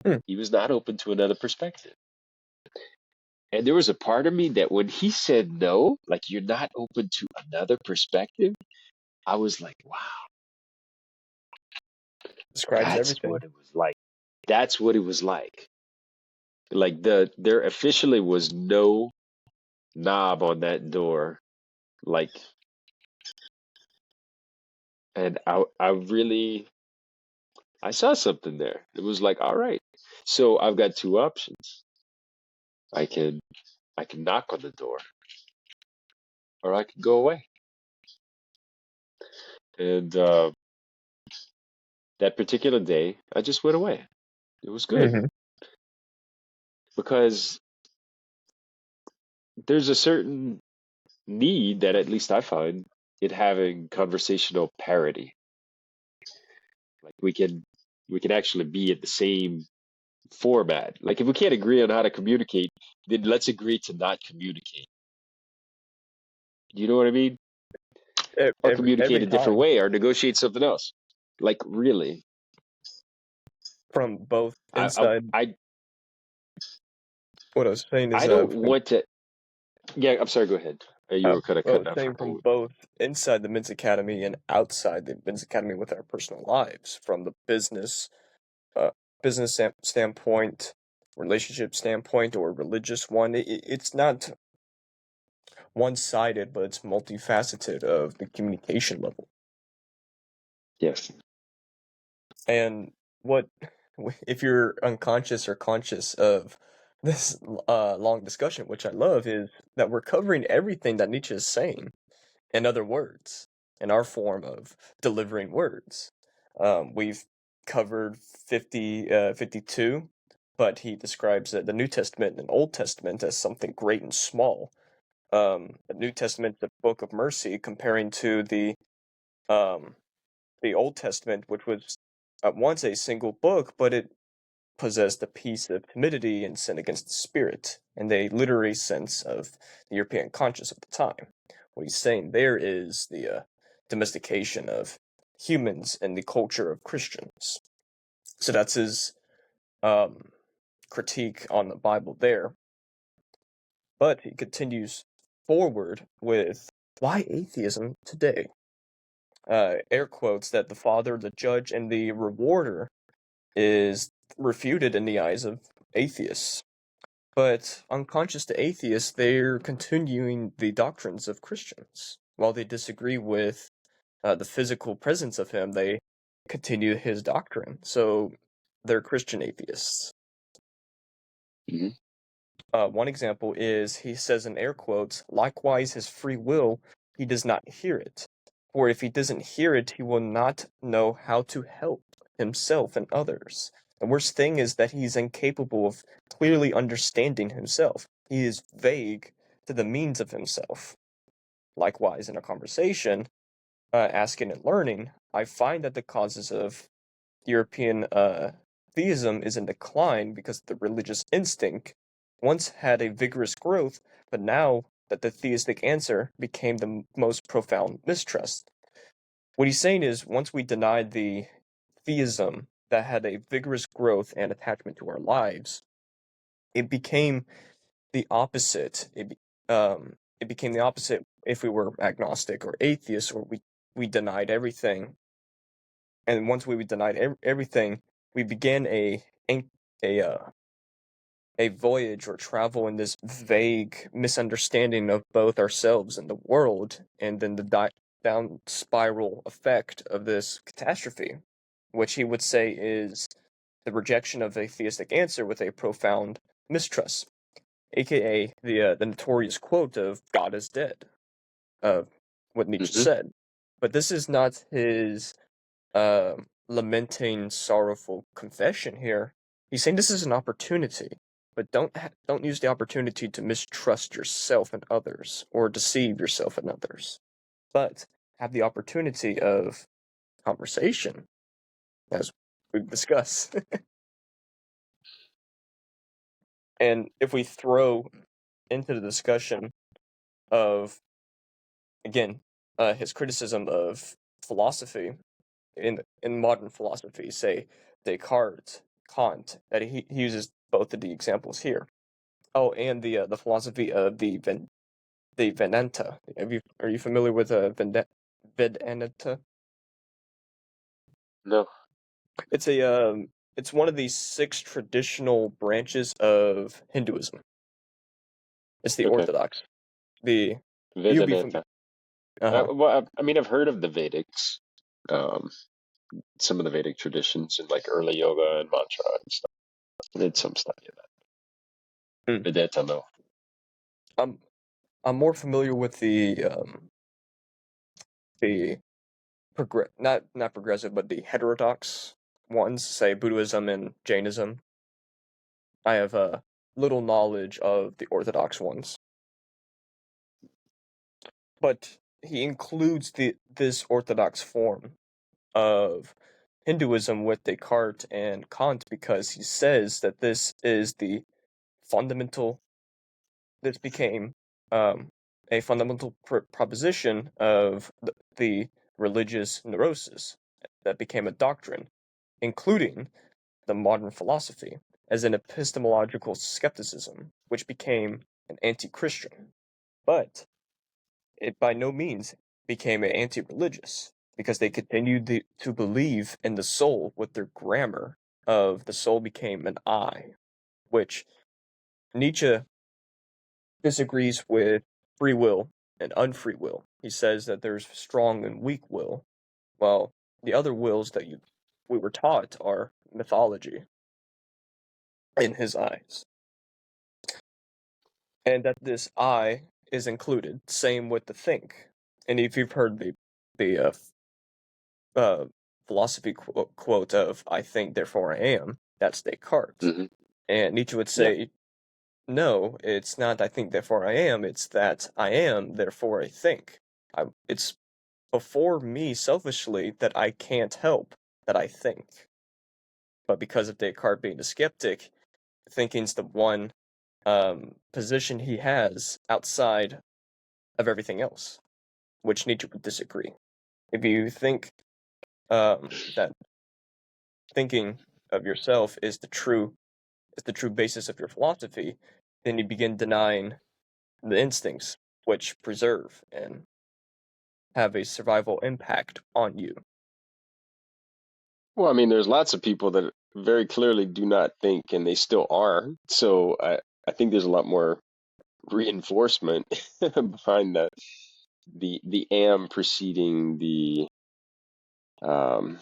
Hmm. He was not open to another perspective. And there was a part of me that when he said no, like you're not open to another perspective, I was like, wow, Describes that's everything. what it was like. That's what it was like. Like there officially was no knob on that door. Like, and I really, I saw something there. It was like, all right. So I've got two options. I can I can knock on the door or I can go away. And that particular day, I just went away. It was good Hmm. because there's a certain need that at least I find in having conversational parity. Like we can actually be at the same format. Like if we can't agree on how to communicate, then let's agree to not communicate. You know what I mean? Or communicate Every a different time way or negotiate something else. Like really. from both I I inside. I, What I was saying is I don't from want to. Yeah, I'm sorry, go ahead. You were kind of well, cutting out for saying a from moment. both inside the men's academy and outside the men's academy with our personal lives, from the uh, standpoint, relationship standpoint, or religious one. It's not one-sided, but it's multifaceted of the communication level. Yes. And what if you're unconscious or conscious of this long discussion, which I love, is that we're covering everything that Nietzsche is saying in other words, in our form of delivering words. We've covered 52, but he describes the New Testament and Old Testament as something great and small. The New Testament, the book of mercy, comparing to um, the Old Testament, which was at once a single book, but it possessed a piece of timidity and sin against the spirit, in the literary sense of the European conscience of the time. What he's saying there is the domestication of humans and the culture of Christians. So that's his um, critique on the Bible there. But he continues forward with why atheism today? Air quotes that the Father, the Judge, and the Rewarder is refuted in the eyes of atheists. But unconscious to atheists, they're continuing the doctrines of Christians. While they disagree with the physical presence of him, they continue his doctrine. So they're Christian atheists. Hmm. One example is he says in air quotes, likewise his free will, he does not hear it. For if he doesn't hear it, he will not know how to help himself and others. The worst thing is that he's incapable of clearly understanding himself. He is vague to the means of himself. Likewise, in a conversation, asking and learning, I find that the causes of European theism is in decline because the religious instinct once had a vigorous growth, but now that the theistic answer became the most profound mistrust. What he's saying is once we denied the theism that had a vigorous growth and attachment to our lives, it became the opposite. It became the opposite if we were agnostic or atheist, or we denied everything. And once we denied everything, we began a a voyage or travel in this vague misunderstanding of both ourselves and the world, and then the down spiral effect of this catastrophe, which he would say is the rejection of a theistic answer with a profound mistrust, aka the notorious quote of "God is dead," of what Nietzsche Hmm. said. But this is not his lamenting, sorrowful confession here. He's saying this is an opportunity, but don't use the opportunity to mistrust yourself and others or deceive yourself and others. But have the opportunity of conversation, as we've discussed. And if we throw into the discussion of again his criticism of philosophy in modern philosophy, say Descartes, Kant, that he uses both of the examples here. Oh, and the philosophy of the Vedanta. Are you familiar with Vedanta? No. It's one of the six traditional branches of Hinduism. It's the Okay. Orthodox. The you'll be familiar. Vedanta. Uh-huh. Well, I mean, I've heard of the Vedics, um, some of the Vedic traditions and like early yoga and mantra and stuff. I did some study of Hmm. that. Vedanta, no. I'm I'm more familiar with the not progressive, but the heterodox ones, say Buddhism and Jainism. I have little knowledge of the Orthodox ones, but he includes this Orthodox form of Hinduism with Descartes and Kant because he says that this is the fundamental. This became a fundamental proposition of the religious neurosis that became a doctrine, including the modern philosophy, as an epistemological skepticism, which became an anti-Christian. But it by no means became anti-religious, because they continued to believe in the soul with their grammar of the soul became an I, which Nietzsche disagrees with free will and unfree will. He says that there's strong and weak will, while the other wills that we were taught are mythology in his eyes. And that this I is included. Same with the think. And if you've heard the uh, philosophy quote of "I think, therefore I am," that's Descartes. Hmm. And Nietzsche would Yeah. say, "No, it's not. I think, therefore I am. It's that I am, therefore I think. It's before me selfishly that I can't help that I think." But because of Descartes being a skeptic, thinking's the one position he has outside of everything else, which Nietzsche would disagree. If you think that thinking of yourself is the true basis of your philosophy, then you begin denying the instincts which preserve and have a survival impact on you. Well, I mean, there's lots of people that very clearly do not think, and they still are. So I think there's a lot more reinforcement behind the am preceding um,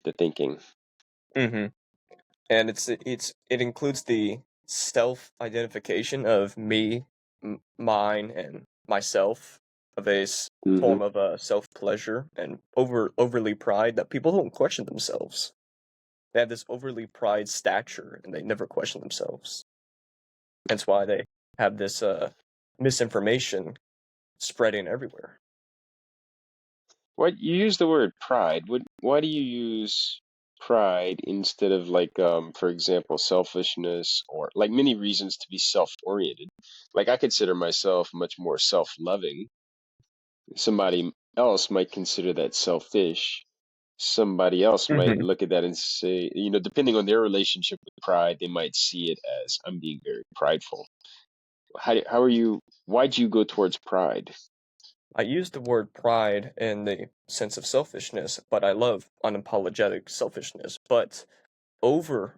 the thinking. Mm-hmm. And it includes the self identification of me, mine, and myself, of Hmm. form of self pleasure and overly pride that people don't question themselves. They have this overly pride stature and they never question themselves. Hence why they have this misinformation spreading everywhere. What you use the word pride? Why do you use pride instead of like, for example, selfishness or like many reasons to be self-oriented? Like I consider myself much more self-loving. Somebody else might consider that selfish. Somebody else might Hmm. look at that and say, depending on their relationship with pride, they might see it as I'm being very prideful. How are you? Why'd you go towards pride? I use the word pride in the sense of selfishness, but I love unapologetic selfishness. But over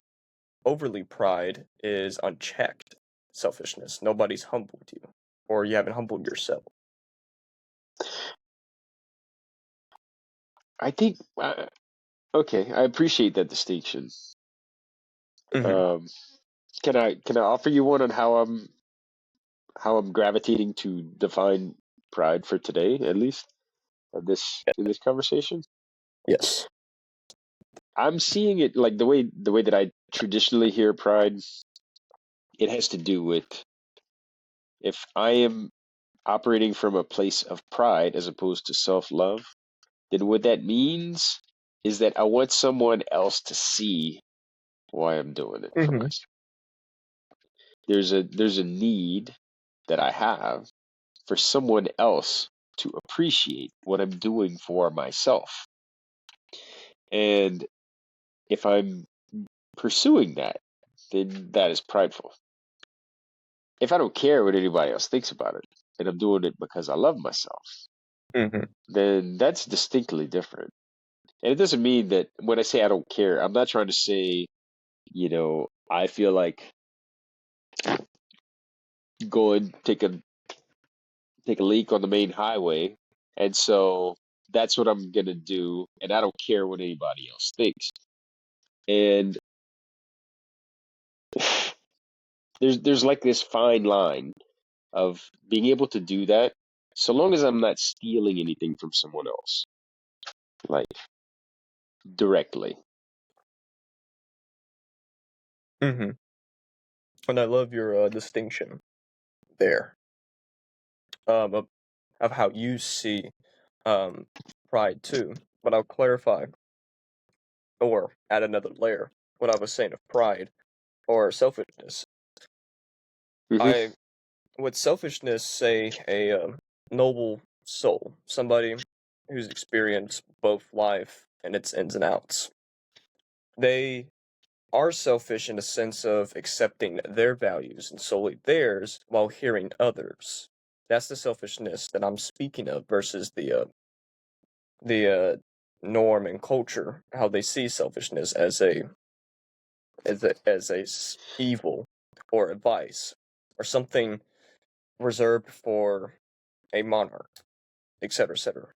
overly pride is unchecked selfishness. Nobody's humbled you, or you haven't humbled yourself. I think, okay, I appreciate that distinction. Hmm. Um, can I offer you one on how I'm gravitating to define pride for today, at least in this conversation? Yes. I'm seeing it like the way that I traditionally hear pride. It has to do with if I am operating from a place of pride as opposed to self-love, then what that means is that I want someone else to see why I'm doing it for Hmm. myself. There's a need that I have for someone else to appreciate what I'm doing for myself. And if I'm pursuing that, then that is prideful. If I don't care what anybody else thinks about it, and I'm doing it because I love myself, Mm-hmm. then that's distinctly different. And it doesn't mean that when I say I don't care, I'm not trying to say, I feel like go and take a leak on the main highway, and so that's what I'm gonna do, and I don't care what anybody else thinks. And there's like this fine line of being able to do that, so long as I'm not stealing anything from someone else, like directly. Mm-hmm. And I love your distinction there, of how you see um, pride too. But I'll clarify or add another layer what I was saying of pride or selfishness. Hmm. I would selfishness say a noble soul, somebody who's experienced both life and its ins and outs. They are selfish in the sense of accepting their values and solely theirs while hearing others. That's the selfishness that I'm speaking of versus the norm and culture, how they see selfishness as a evil or a vice or something reserved for a monarch, etc., etc.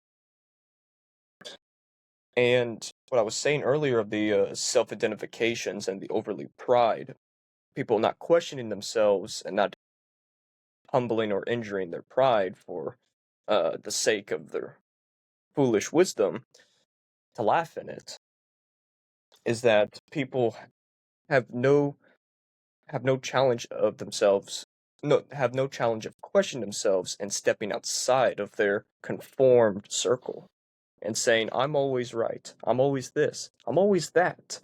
And what I was saying earlier of the self-identifications and the overly pride, people not questioning themselves and not humbling or injuring their pride for the sake of their foolish wisdom to laugh in it, is that people have no have no challenge of themselves, no have no challenge of questioning themselves and stepping outside of their conformed circle and saying, I'm always right, I'm always this, I'm always that.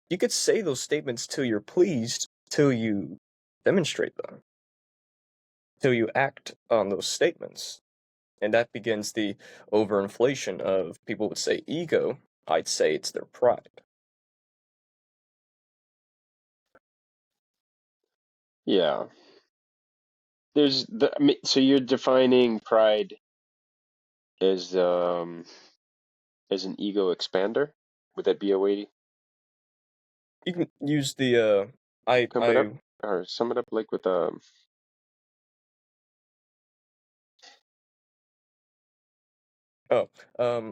You could say those statements till you're pleased, till you demonstrate them, till you act on those statements. And that begins the overinflation of, people would say, ego. I'd say it's their pride. Yeah. So you're defining pride as an ego expander. Would that be a way to You can use the I come it up I or sum it up like with oh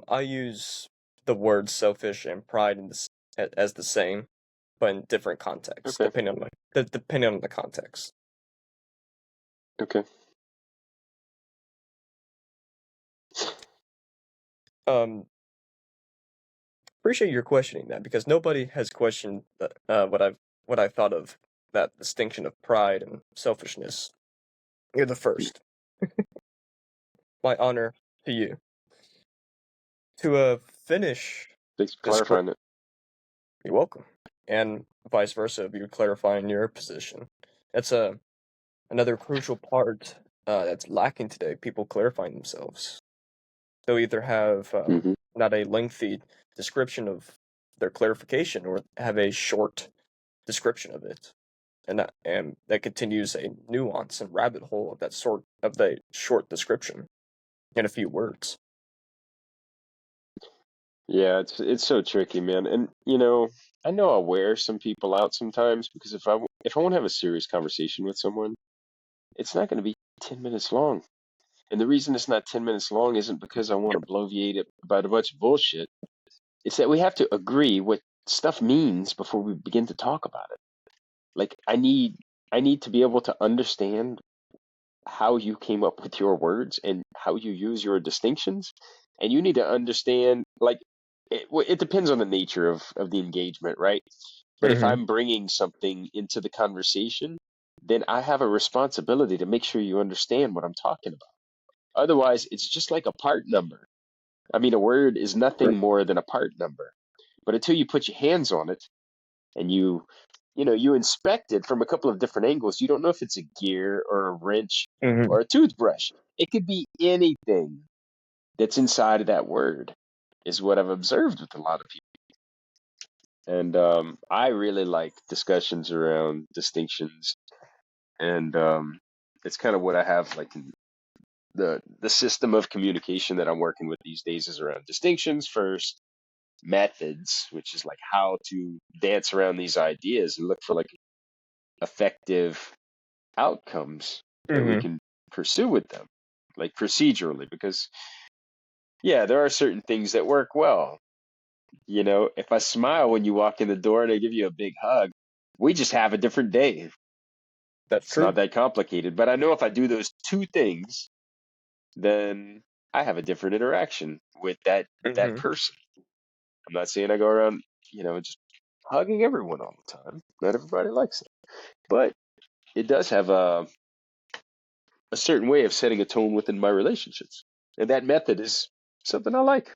I use the words selfish and pride in this as the same, but in different contexts, okay, depending on the context. okay. Um, Appreciate your questioning that, because nobody has questioned what I thought of that distinction of pride and selfishness. You're the first. My honor to you. To finish Thanks for this clarifying it. you're welcome. And vice versa, of you clarifying your position. That's another crucial part that's lacking today. People clarifying themselves. They'll either have Hmm. not a lengthy description of their clarification or have a short description of it. And that continues a nuance and rabbit hole of that sort of the short description in a few words. Yeah, it's so tricky, man. And I know I'll wear some people out sometimes because if I want to have a serious conversation with someone, it's not going to be 10 minutes long. And the reason it's not 10 minutes long isn't because I want to bloviate it about a bunch of bullshit. It's that we have to agree what stuff means before we begin to talk about it. Like I need to be able to understand how you came up with your words and how you use your distinctions, and you need to understand, like, it depends on the nature of the engagement, right? But if Mm-hmm. I'm bringing something into the conversation, then I have a responsibility to make sure you understand what I'm talking about. Otherwise, it's just like a part number. I mean, a word is nothing more than a part number. But until you put your hands on it and you you inspect it from a couple of different angles. You don't know if it's a gear or a wrench Hmm. or a toothbrush. It could be anything that's inside of that word, is what I've observed with a lot of people. And I really like discussions around distinctions, and it's kind of what I have like in the system of communication that I'm working with these days is around distinctions first, methods, which is like how to dance around these ideas and look for like effective outcomes that we Hmm. can pursue with them, like procedurally, because yeah, there are certain things that work well. If I smile when you walk in the door and I give you a big hug, we just have a different day. That's It's not true. that complicated. But I know if I do those two things, then I have a different interaction with that Hmm. person. I'm not saying I go around, just hugging everyone all the time. Not everybody likes it. But it does have a certain way of setting a tone within my relationships. And that method is something I like.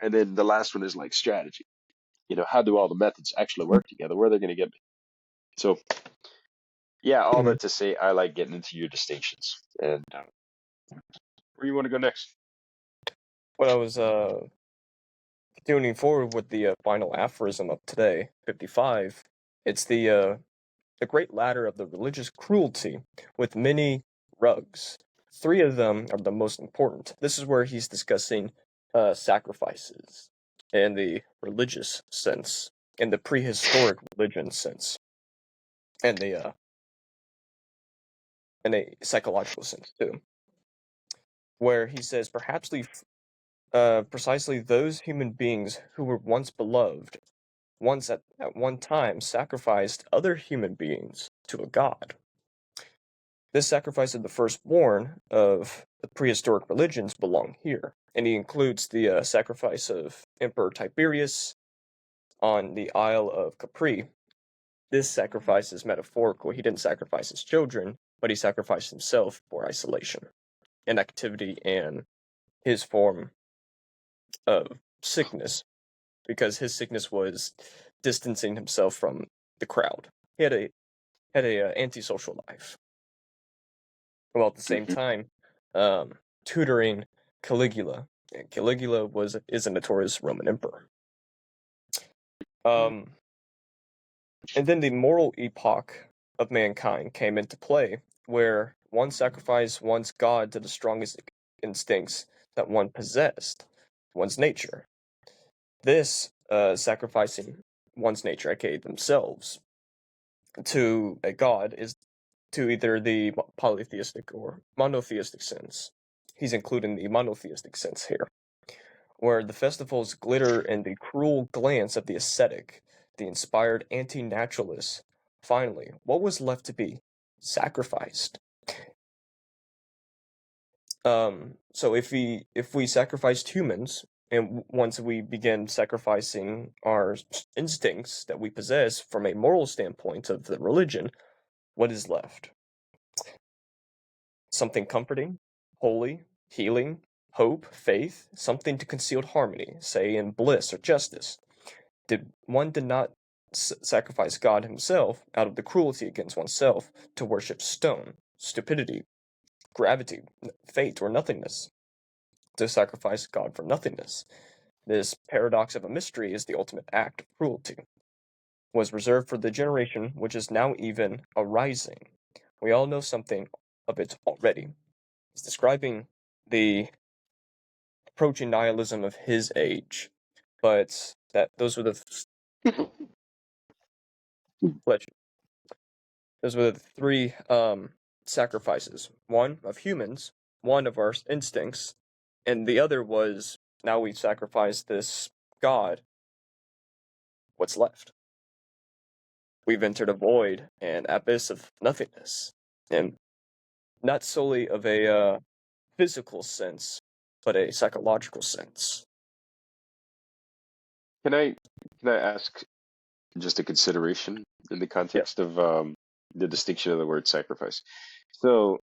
And then the last one is like strategy. How do all the methods actually work together? Where are they going to get me? So, yeah, all Hmm. that to say, I like getting into your distinctions. And where you want to go next? When I was continuing forward with the final aphorism of today, 55, it's the great ladder of the religious cruelty with many rugs. Three of them are the most important. This is where he's discussing sacrifices in the religious sense, in the prehistoric religion sense, and the in a psychological sense too, where he says perhaps precisely those human beings who were once beloved, once at one time sacrificed other human beings to a god. This sacrifice of the firstborn of the prehistoric religions belong here, and he includes the sacrifice of Emperor Tiberius on the Isle of Capri. This sacrifice is metaphorical. He didn't sacrifice his children, but he sacrificed himself for isolation, inactivity, and his form of sickness, because his sickness was distancing himself from the crowd. He had a antisocial life, while at the same Hmm. time tutoring Caligula. And Caligula is a notorious Roman emperor. Um, and then the moral epoch of mankind came into play, where one sacrificed one's god to the strongest instincts that one possessed, one's nature. This sacrificing one's nature, aka themselves, to a god is to either the polytheistic or monotheistic sense. He's including the monotheistic sense here, where the festivals glitter in the cruel glance of the ascetic, the inspired anti naturalist. Finally, what was left to be sacrificed? So if we sacrificed humans, and once we begin sacrificing our instincts that we possess from a moral standpoint of the religion, what is left? Something comforting, holy, healing, hope, faith, something to concealed harmony, say in bliss or justice. Did not sacrifice God himself out of the cruelty against oneself to worship stone, stupidity, gravity, fate, or nothingness, to sacrifice God for nothingness. This paradox of a mystery is the ultimate act of cruelty. Was reserved for the generation which is now even arising. We all know something of it already. He's describing the approaching nihilism of his age, but that those were the three sacrifices. One of humans, one of our instincts, and the other was now we sacrifice this god. What's left? We've entered a void and abyss of nothingness, and not solely of a physical sense, but a psychological sense. Can I ask just a consideration in the Yes. context of the distinction of the word sacrifice? So,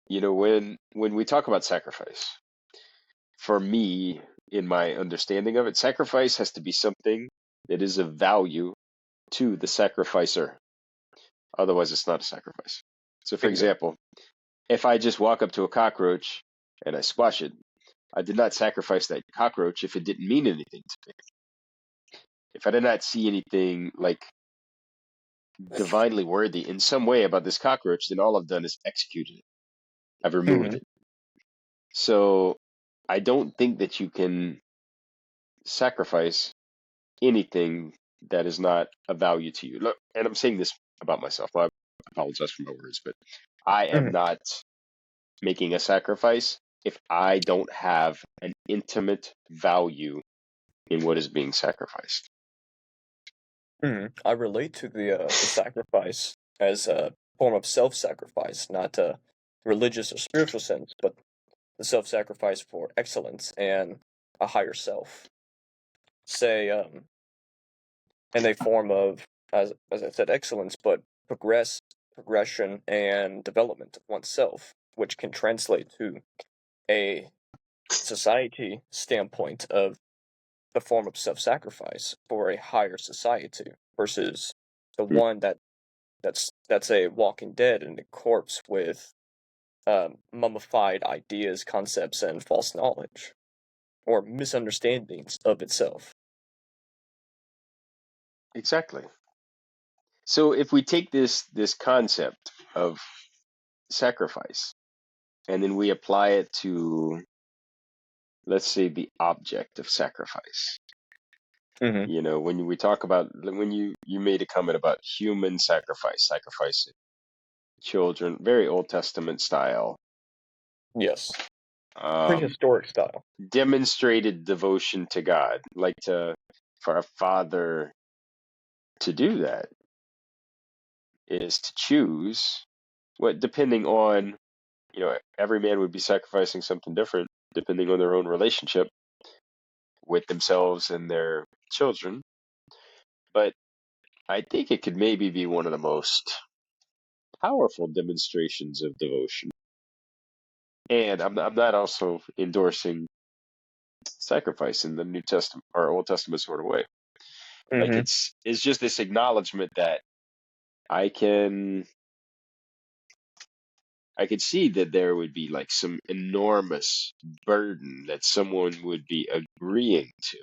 when we talk about sacrifice, for me, in my understanding of it, sacrifice has to be something. It is of value to the sacrificer. Otherwise, it's not a sacrifice. So, for Exactly. example, if I just walk up to a cockroach and I squash it, I did not sacrifice that cockroach if it didn't mean anything to me. If I did not see anything like divinely worthy in some way about this cockroach, then all I've done is executed it. I've removed Hmm. it. So I don't think that you can sacrifice anything that is not of value to you. Look, and I'm saying this about myself. I apologize for my words, but I am Hmm. not making a sacrifice if I don't have an intimate value in what is being sacrificed. Hmm. I relate to the sacrifice as a form of self-sacrifice, not a religious or spiritual sense, but the self-sacrifice for excellence and a higher self. Say, in a form of, as I said, excellence, but progression and development of oneself, which can translate to a society standpoint of the form of self-sacrifice for a higher society versus the Hmm. one that's a walking dead and a corpse with mummified ideas, concepts, and false knowledge or misunderstandings of itself. Exactly. So if we take this concept of sacrifice and then we apply it to, let's say, the object of sacrifice. Hmm. You know, when we talk about, when you made a comment about human sacrifice, sacrificing children, very Old Testament style, Yes, um, prehistoric style. demonstrated devotion to God, like to for a father to do that is to choose what, depending on, you know, every man would be sacrificing something different depending on their own relationship with themselves and their children. But I think it could maybe be one of the most powerful demonstrations of devotion. And I'm not also endorsing sacrifice in the New Testament or Old Testament sort of way. Like Hmm. it's just this acknowledgement that I can I could see that there would be like some enormous burden that someone would be agreeing to,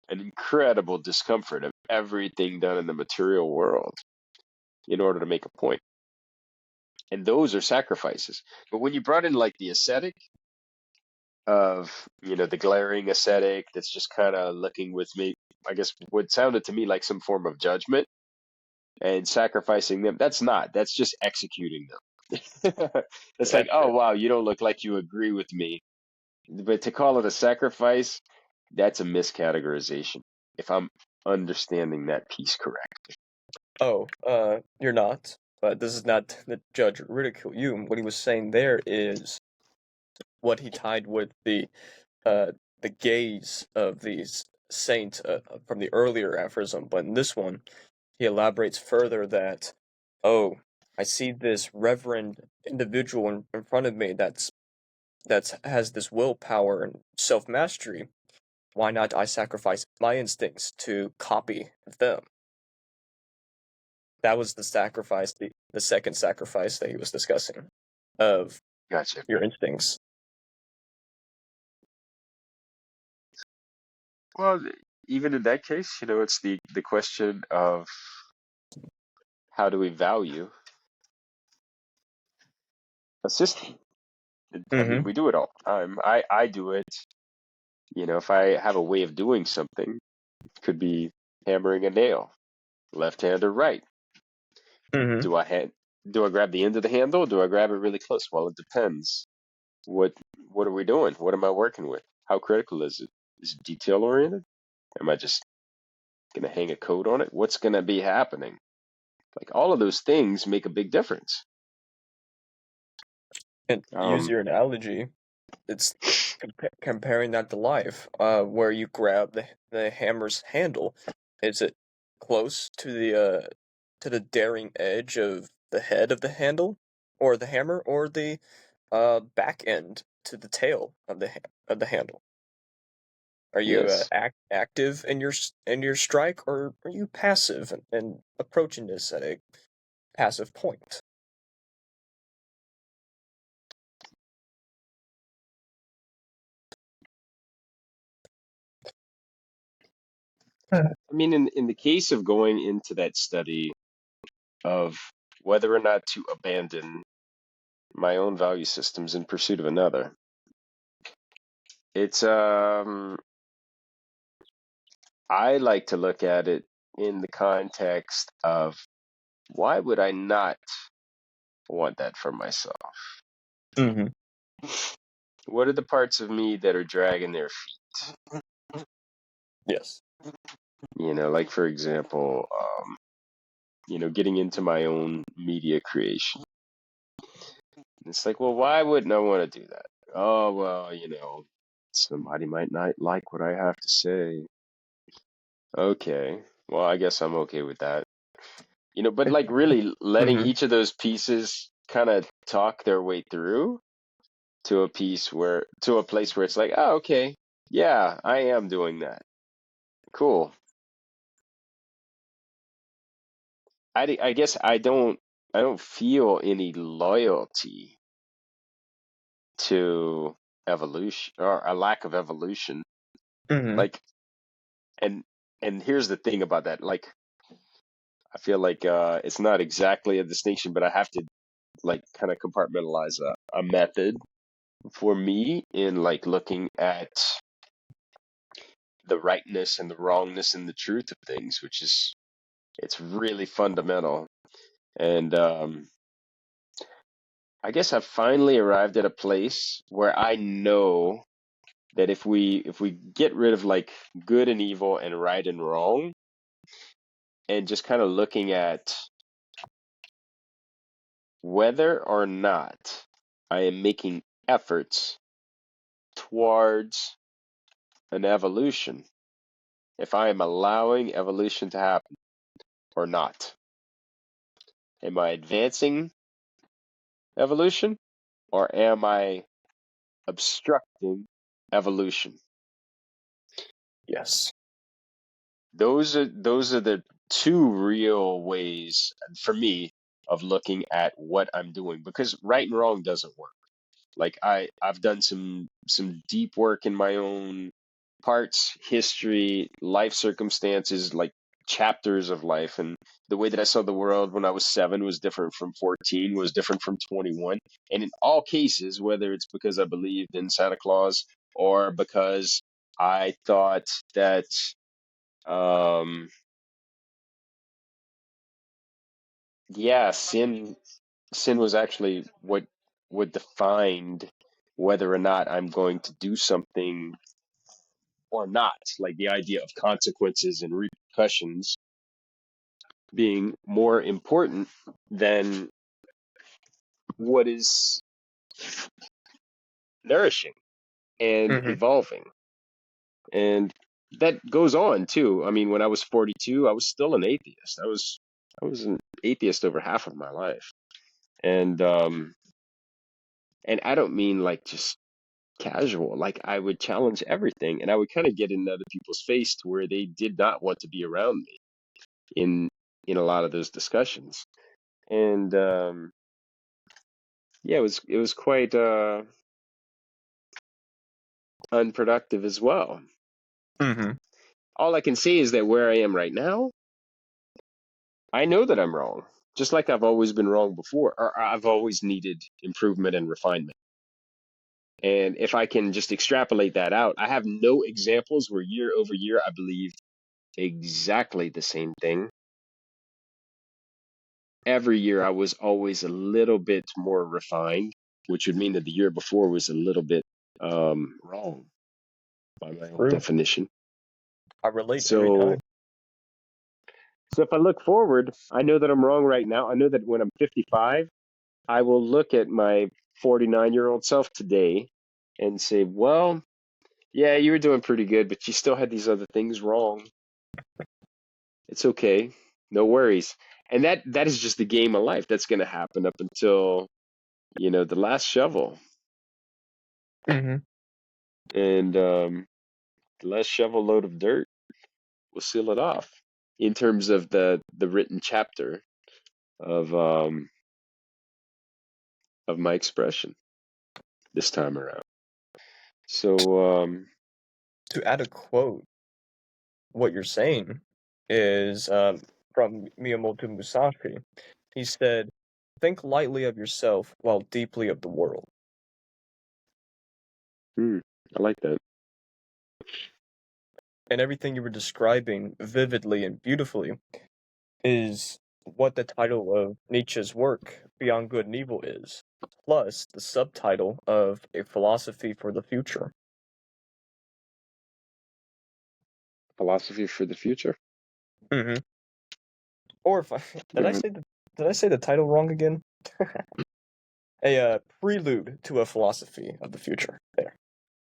an incredible discomfort of everything done in the material world in order to make a point. And those are sacrifices. But when you brought in like the ascetic of, you know, the glaring ascetic that's just kind of looking with me, I guess what sounded to me like some form of judgment and sacrificing them, that's just executing them. It's like, That's oh it. wow, you don't look like you agree with me. But to call it a sacrifice, that's a miscategorization, if I'm understanding that piece correct. Oh, you're not. But this is not to judge or ridicule you. What he was saying there is what he tied with uh the gaze of these saints from the earlier aphorism. But in this one, he elaborates further that, oh, I see this reverend individual in front of me that's has this willpower and self mastery. Why not I sacrifice my instincts to copy them? That was the sacrifice, the second sacrifice that he was discussing of Gotcha. your instincts. Well, even in that case, you know, it's the question of how do we value a system? I mean, Mm-hmm. we do it all the time. I do it. You know, if I have a way of doing something, it could be hammering a nail, left hand or right. Mm-hmm. Do I hand, do I grab the end of the handle? Or do I grab it really close? Well, it depends. What what are we doing? What am I working with? How critical is it? Is it detail oriented? Am I just gonna hang a coat on it? What's gonna be happening? Like all of those things make a big difference. And use Um, your analogy. It's comparing that to life, where you grab the hammer's handle. Is it close to the daring edge of the head of the handle, or the hammer, or the back end to the tail of the handle? Are you Yes. active in your strike, or are you passive and approaching this at a passive point? I mean, in the case of going into that study of whether or not to abandon my own value systems in pursuit of another, it's I like to look at it in the context of why would I not want that for myself? Mm-hmm. What are the parts of me that are dragging their feet? Yes. Like for example, getting into my own media creation. It's like, well, why wouldn't I want to do that? Oh, well, somebody might not like what I have to say. Okay, well, I guess I'm okay with that. But like really letting Mm-hmm. each of those pieces kind of talk their way through to a place where it's like, oh, okay, yeah, I am doing that. Cool. I guess I don't feel any loyalty to evolution or a lack of evolution. Mm-hmm. Like, and and here's the thing about that. Like, I feel like it's not exactly a distinction, but I have to like kind of compartmentalize a method for me in like looking at the rightness and the wrongness and the truth of things, which is it's really fundamental. And I guess I've finally arrived at a place where I know that if we get rid of like good and evil and right and wrong and just kind of looking at whether or not I am making efforts towards an evolution, if I am allowing evolution to happen or not. Am I advancing evolution or am I obstructing evolution? Yes. Those are the two real ways for me of looking at what I'm doing because right and wrong doesn't work. Like I've done some deep work in my own parts, history, life circumstances, like chapters of life, and the way that I saw the world when I was 7 was different from 14, was different from 21. And in all cases, whether it's because I believed in Santa Claus or because I thought that um yeah, sin was actually what defined whether or not I'm going to do something or not, like the idea of consequences and repercussions being more important than what is nourishing and Mm-hmm. evolving. And that goes on too. I mean, when I was 42, I was still an atheist. I was an atheist over half of my life. And I don't mean like just casual. Like I would challenge everything and I would kind of get in other people's face to where they did not want to be around me in in a lot of those discussions. And yeah, it was quite unproductive as well. Mm-hmm. All I can say is that where I am right now, I know that I'm wrong. Just like I've always been wrong before, or I've always needed improvement and refinement. And if I can just extrapolate that out, I have no examples where year over year I believe exactly the same thing. Every year I was always a little bit more refined, which would mean that the year before was a little bit wrong by my own True. definition. I relate every So, time. so if I look forward, I know that I'm wrong right now. I know that when I'm 55, I will look at my 49-year-old self today and say, well, yeah, you were doing pretty good, but you still had these other things wrong. It's okay. No worries. And that is just the game of life. That's going to happen up until, the last shovel. Mm-hmm. And The last shovel load of dirt will seal it off. In terms of the written chapter of my expression this time around. So To add a quote, what you're saying is from Miyamoto Musashi. He said, "Think lightly of yourself while deeply of the world." I like that. And everything you were describing vividly and beautifully is what the title of Nietzsche's work, Beyond Good and Evil, is, plus the subtitle of A Philosophy for the Future. Philosophy for the future. Mm-hmm. Or if I did I say the title wrong again? A prelude to a philosophy of the future. There.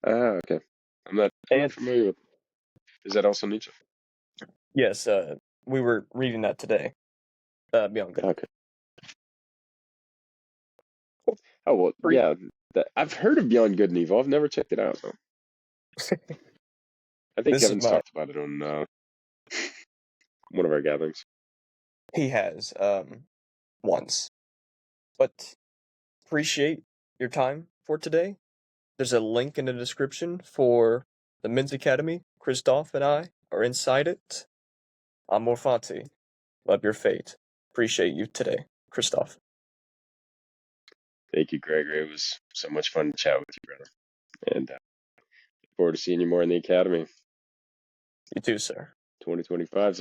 Okay. I'm not too And familiar with. Is that also Nietzsche? yes, we were reading that today. Beyond Good. Okay. Oh well, Pre- yeah. I've heard of Beyond Good and Evil. I've never checked it out though. I think This is Kevin's my. talked about it on one of our gatherings. He has once, but appreciate your time for today. There's a link in the description for the Men's Academy. Kristof and I are inside it. I'm Morfanti. Love your fate. Appreciate you today, Kristof. Thank you, Gregory. It was so much fun to chat with you, brother. And look forward to seeing you more in the academy. You too, sir. 2025 's off